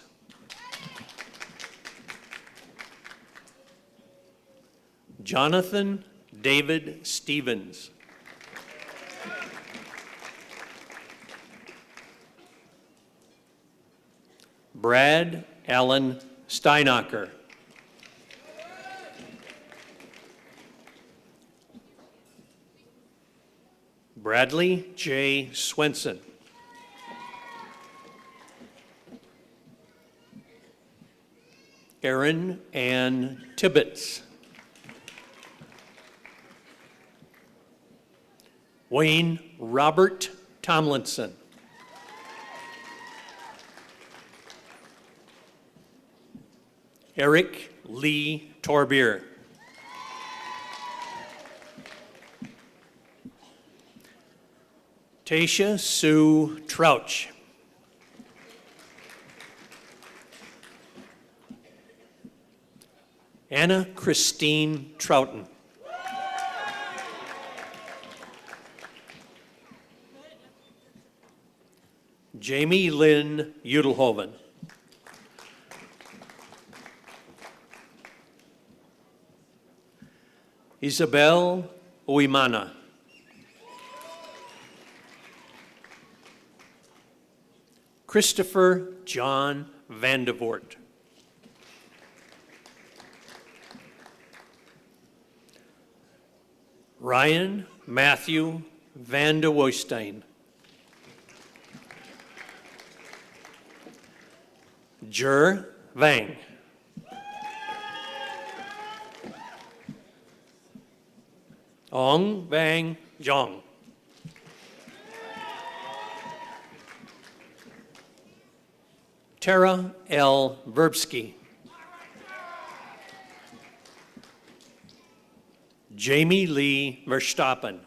Jonathan David Stevens. Brad Allen Steinacher. Bradley J. Swenson. Erin Ann Tibbetts. Wayne Robert Tomlinson. Eric Lee Torbier. Tasha Sue Trouch. Anna Christine Troughton. Jamie Lynn Udelhoven. Isabel Uimana. Christopher John Vandevort. Ryan Matthew Van de Woestein. Jer Vang. Ong Vang Jong. Tara L. Verbsky. Jamie Lee Verstappen.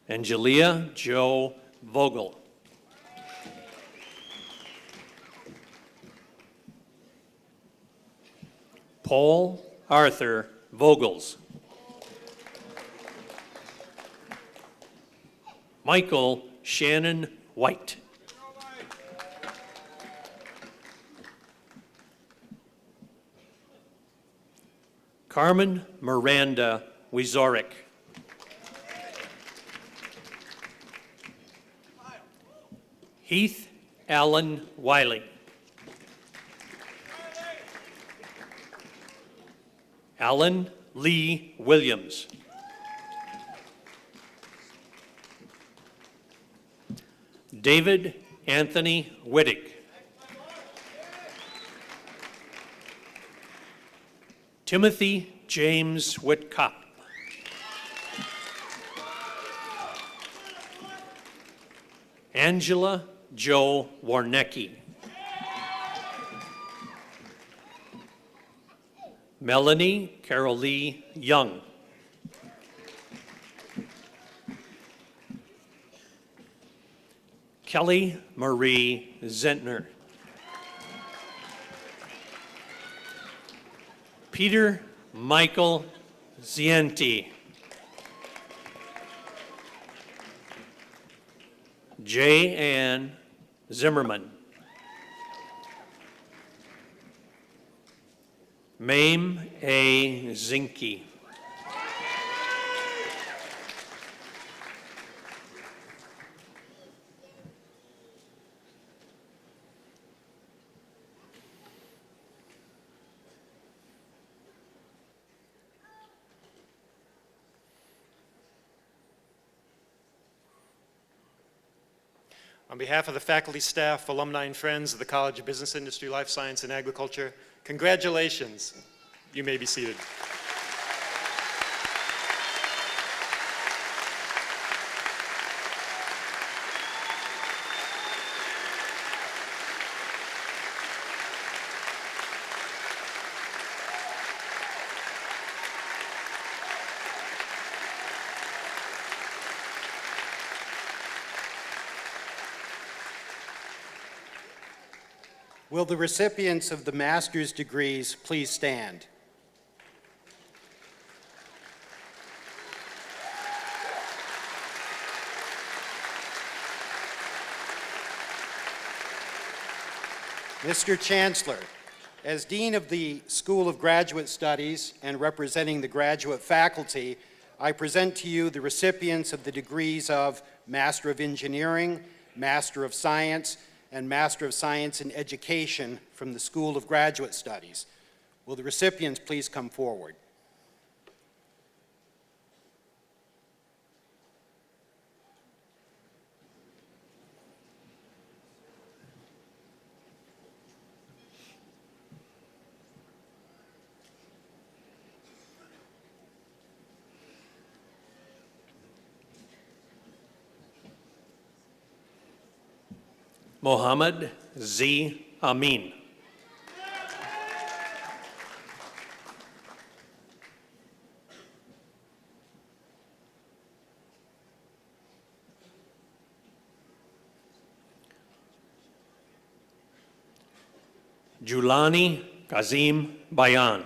Angelia Joe Vogel. Paul Arthur Vogels. Michael Shannon White. Carmen Miranda Wizorek. Heath Allen Wiley. Alan Lee Williams. David Anthony Wittig. Timothy James Whitcop. Angela Joe Warnecki. Melanie Carol Lee Young. Kelly Marie Zentner. Peter Michael Zienti. J. Ann Zimmerman. Mame A. Zinke. On behalf of the faculty, staff, alumni, and friends of the College of Business, Industry, Life Science, and Agriculture, congratulations. You may be seated. Will the recipients of the master's degrees please stand? Mr. Chancellor, as Dean of the School of Graduate Studies and representing the graduate faculty, I present to you the recipients of the degrees of Master of Engineering, Master of Science, and Master of Science in Education from the School of Graduate Studies. Will the recipients please come forward? Mohammed Z. Amin. Julani Kazim Bayan.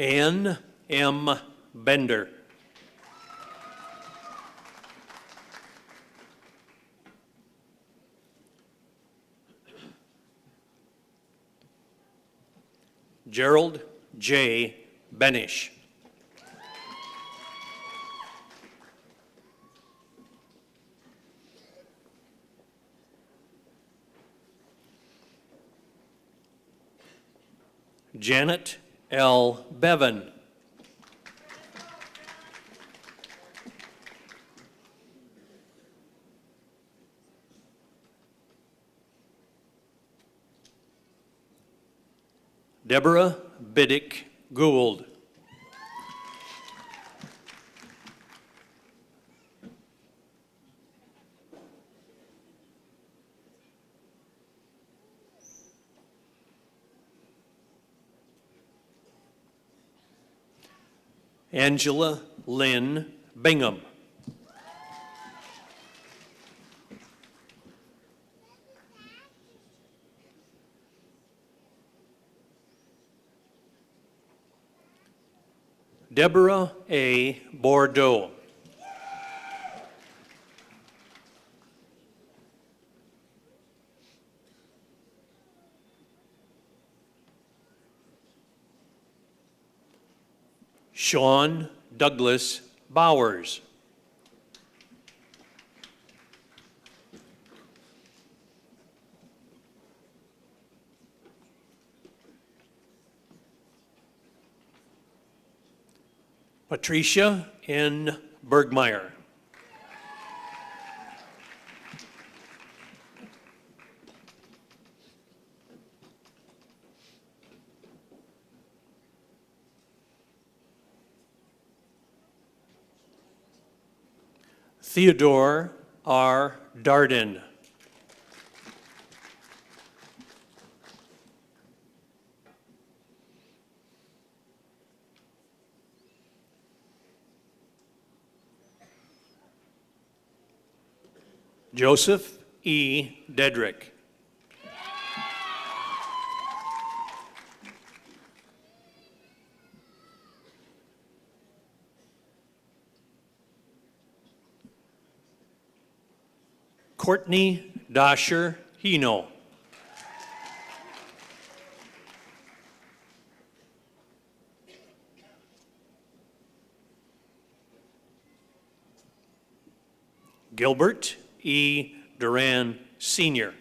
Ann M. Bender. Gerald J. Benish. Janet L. Bevan. Deborah Biddick Gould. Angela Lynn Bingham. Deborah A. Bordeaux. Sean Douglas Bowers. Patricia N. Bergmeyer. Theodore R. Darden. Joseph E. Dedrick. Courtney Dasher Hino. Gilbert E. Duran Sr.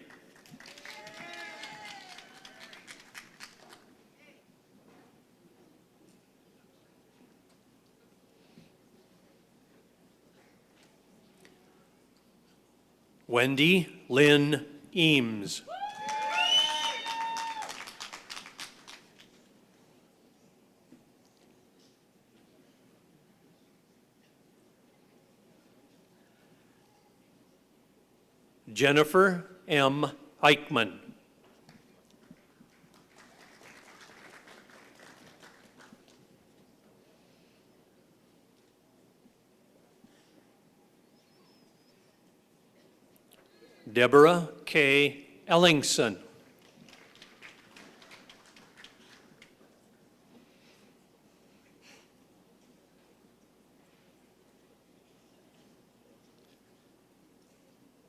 Wendy Lynn Eames. Jennifer M. Eichmann. Deborah K. Ellingson.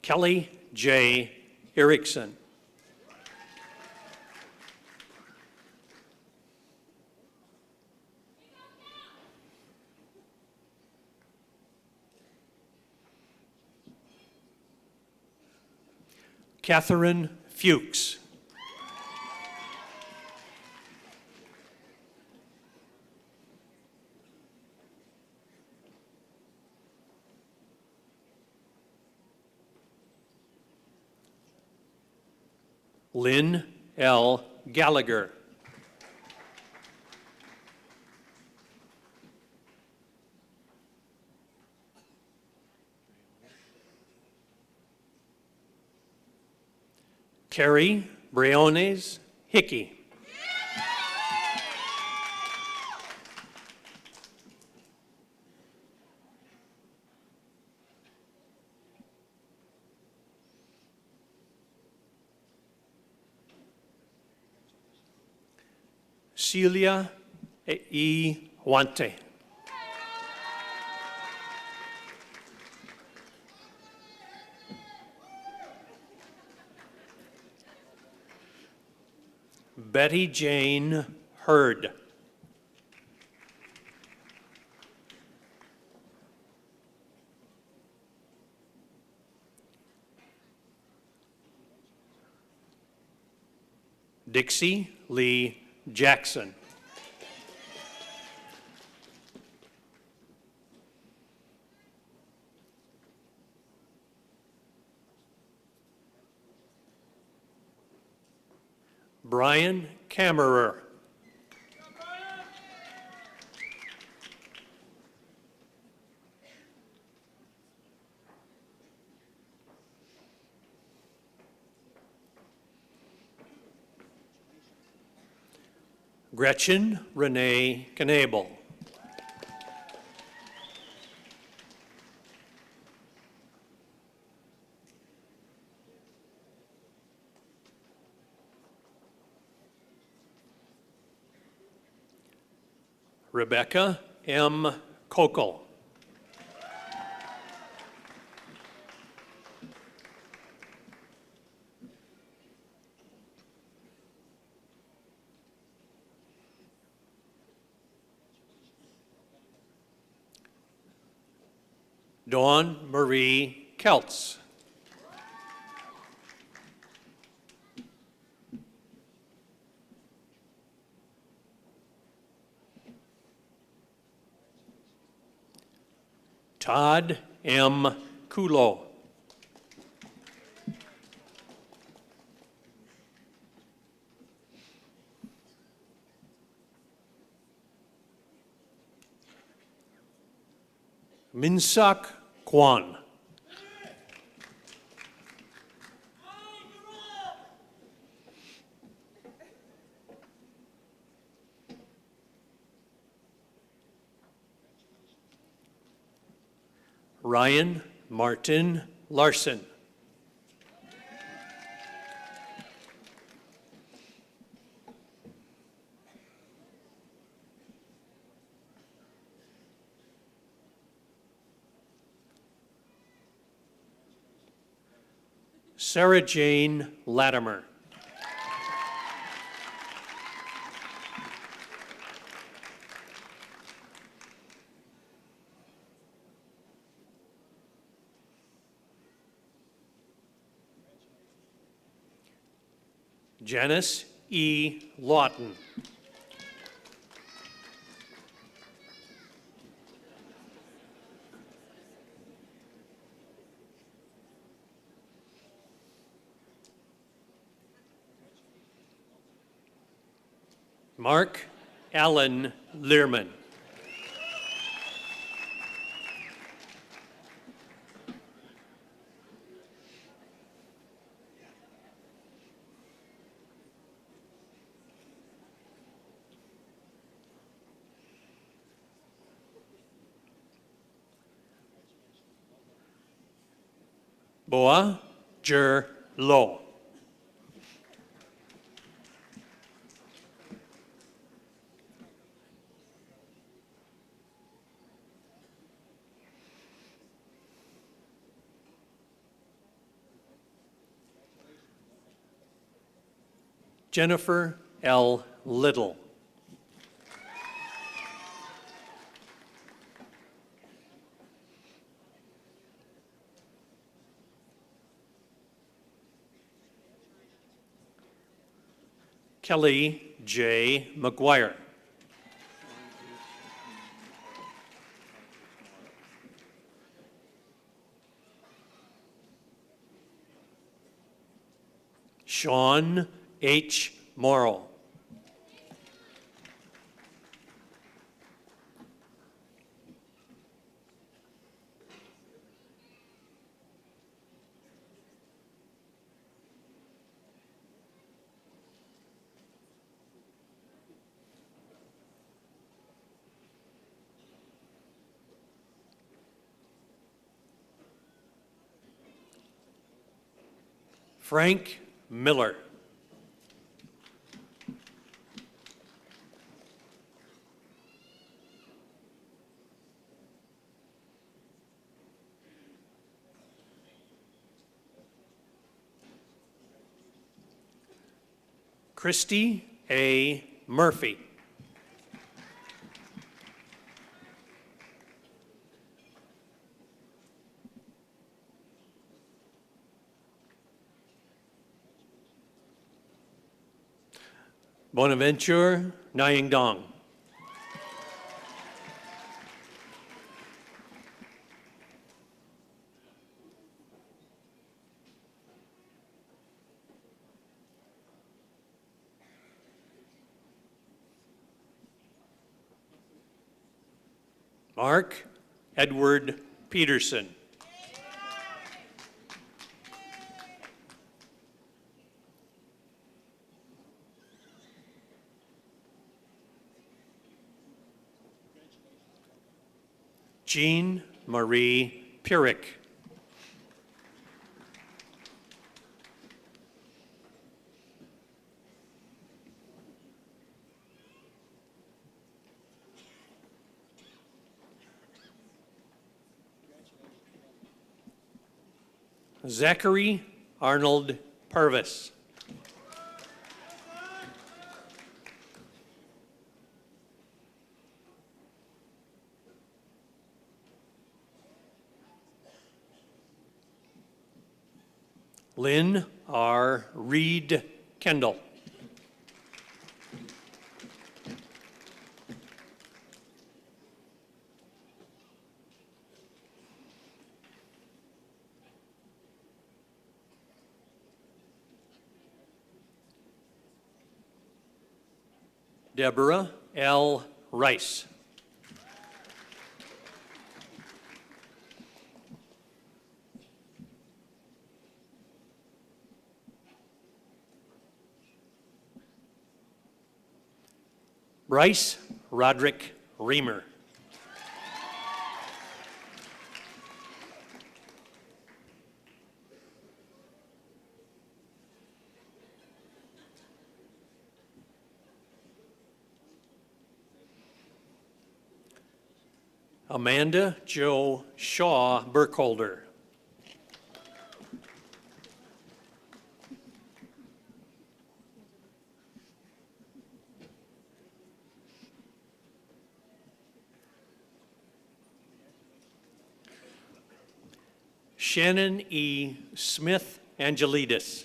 Kelly J. Erickson. Catherine Fuchs. Lynn L. Gallagher. Carrie Briones Hickey. Celia E. Wante. Betty Jane Hurd. Dixie Lee Jackson. Brian Kammerer. Gretchen Renee Knabel. Rebecca M. Kokel. Dawn Marie Keltz. Todd M. Kulo. Minsak Kwan. Ryan Martin Larson. Sarah Jane Latimer. Janice E. Lawton. Mark Allen Learman. Boa Jer Lo. Jennifer L. Little. Kelly J. McGuire. Sean H. Morrow. Frank Miller. Christy A. Murphy. Bonaventure Nying Dong. Mark Edward Peterson. Jean Marie Pyrrhic. Zachary Arnold Purvis. Lynn R. Reed Kendall. Deborah L. Rice. Bryce Roderick Reamer. Amanda Jo Shaw Burkholder. Shannon E. Smith Angelidis.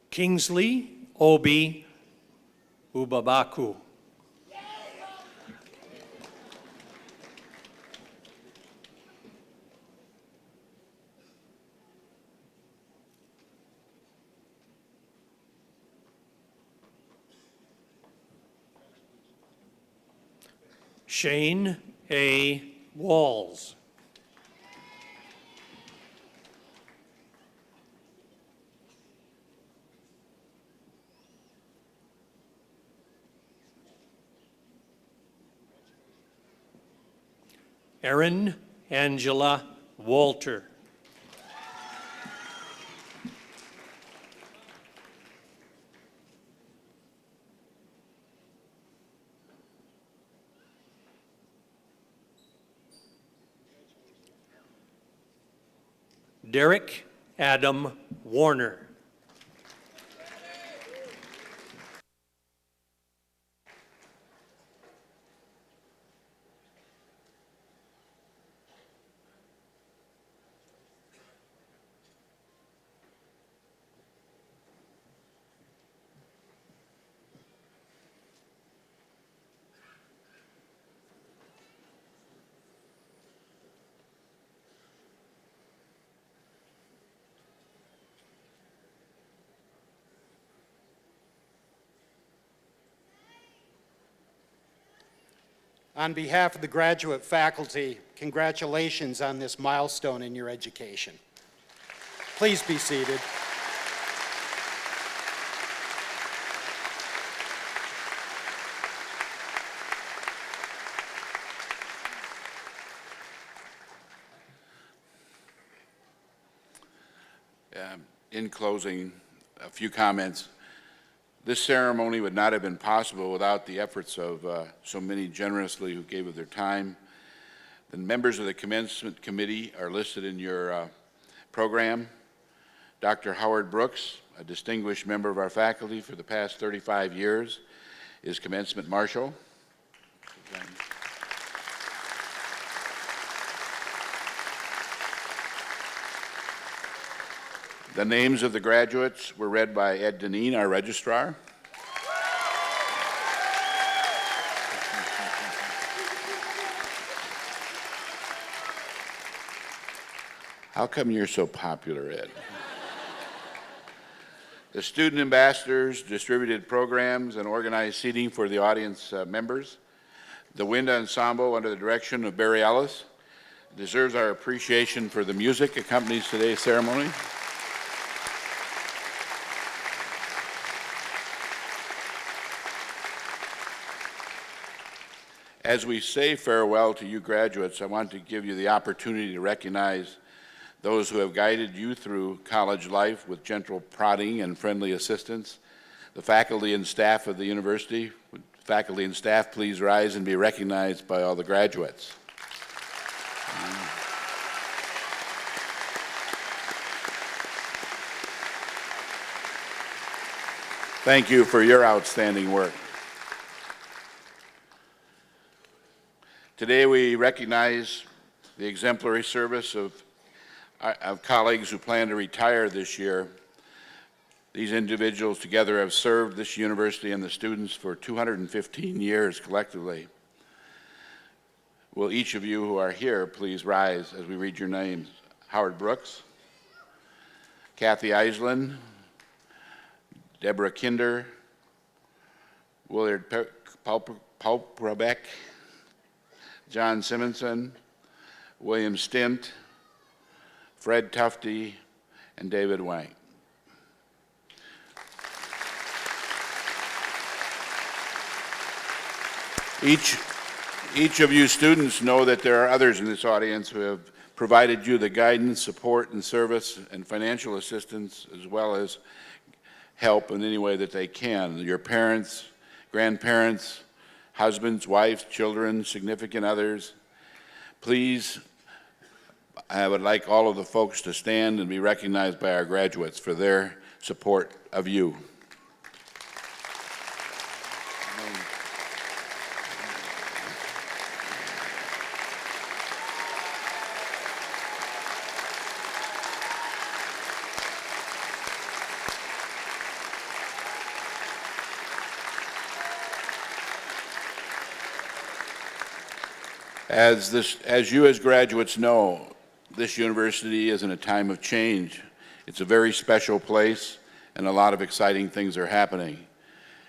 Kingsley Obi Ubabaku. Shane A. Walls. Erin Angela Walter. Derek Adam Warner. On behalf of the graduate faculty, congratulations on this milestone in your education. Please be seated. In closing, a few comments. This ceremony would not have been possible without the efforts of so many generously who gave of their time. The members of the commencement committee are listed in your program. Dr. Howard Brooks, a distinguished member of our faculty for the past 35 years, is commencement marshal. The names of the graduates were read by Ed Deneen, our registrar. How come you're so popular, Ed? The student ambassadors distributed programs and organized seating for the audience members. The wind ensemble, under the direction of Barry Ellis, deserves our appreciation for the music accompanies today's ceremony. As we say farewell to you graduates, I want to give you the opportunity to recognize those who have guided you through college life with gentle prodding and friendly assistance. The faculty and staff of the university. Would faculty and staff please rise and be recognized by all the graduates? Thank you for your outstanding work. Today we recognize the exemplary service of colleagues who plan to retire this year. These individuals together have served this university and the students for 215 years collectively. Will each of you who are here please rise as we read your names? Howard Brooks, Kathy Eisland, Deborah Kinder, Willard Pauprebeck, John Simonson, William Stint, Fred Tufte, and David Wang. Each of you students know that there are others in this audience who have provided you the guidance, support, and service and financial assistance, as well as help in any way that they can. Your parents, grandparents, husbands, wives, children, significant others. Please, I would like all of the folks to stand and be recognized by our graduates for their support of you. As you as graduates know, this university is in a time of change. It's a very special place, and a lot of exciting things are happening.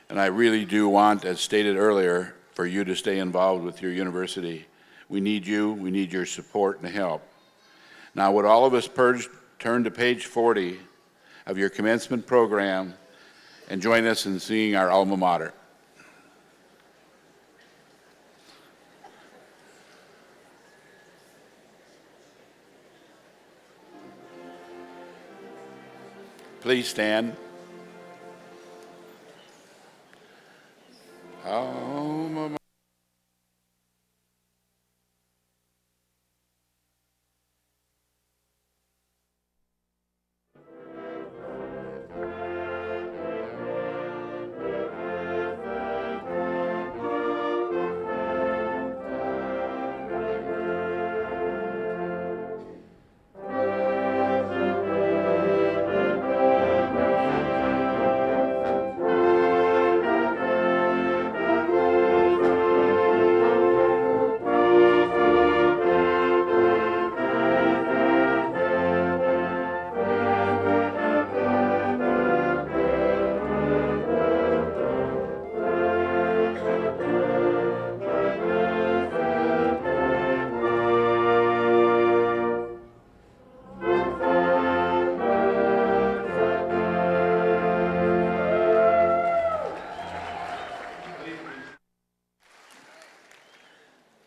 And I really do want, as stated earlier, for you to stay involved with your university. We need you, we need your support and help. Now, would all of us turn to page 40 of your commencement program and join us in singing our alma mater. Please stand. Alma mater.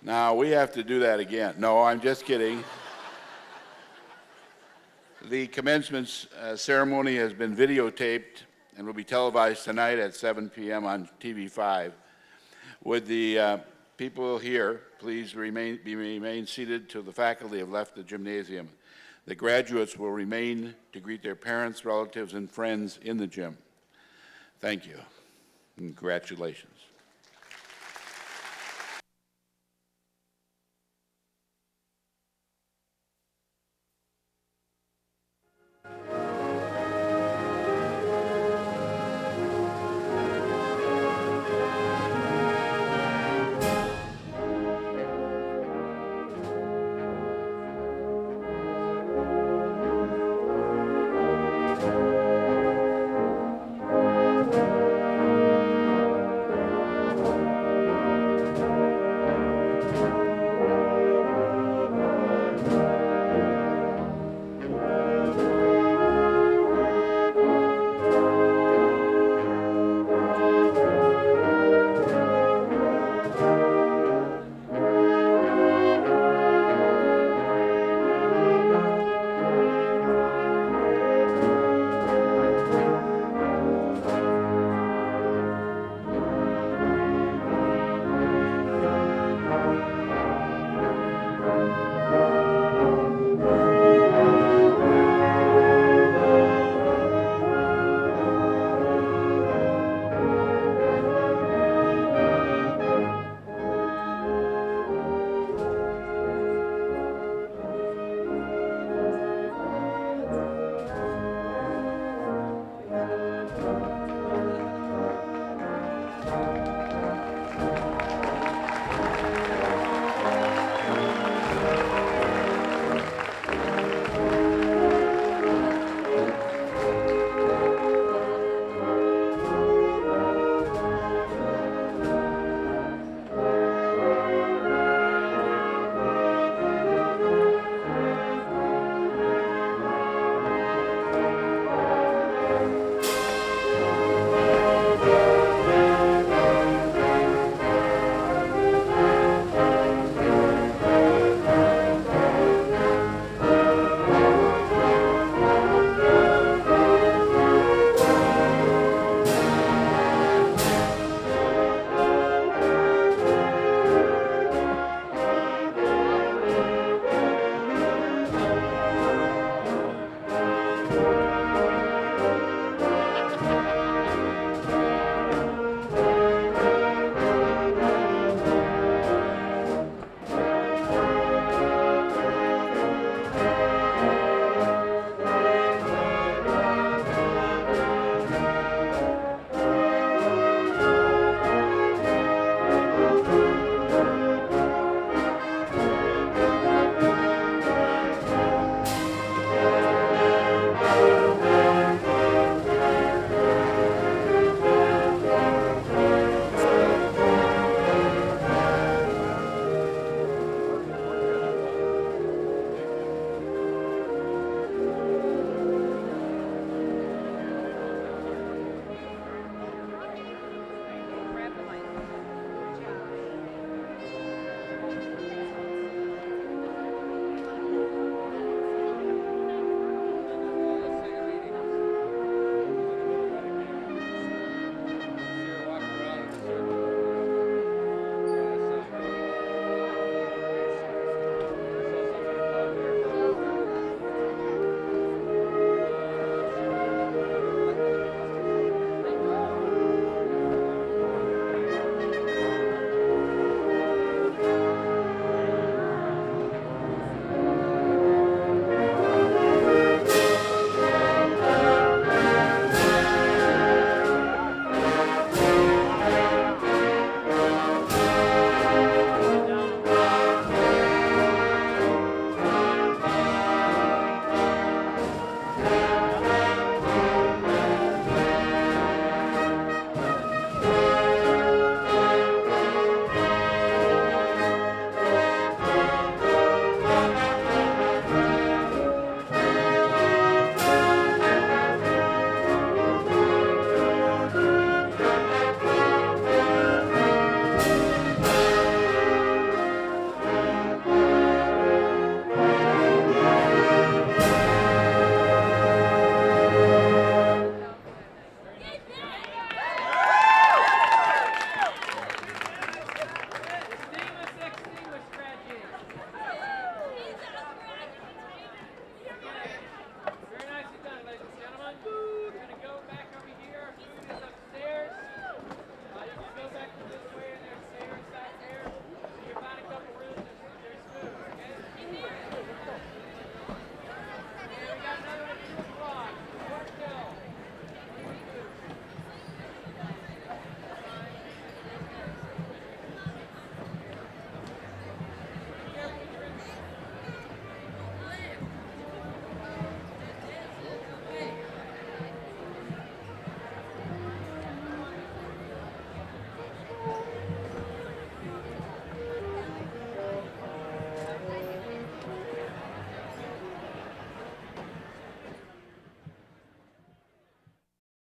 Now, we have to do that again. No, I'm just kidding. The commencement ceremony has been videotaped and will be televised tonight at 7 p.m. on TV5. Would the people here please remain seated till the faculty have left the gymnasium? The graduates will remain to greet their parents, relatives, and friends in the gym. Thank you. Congratulations.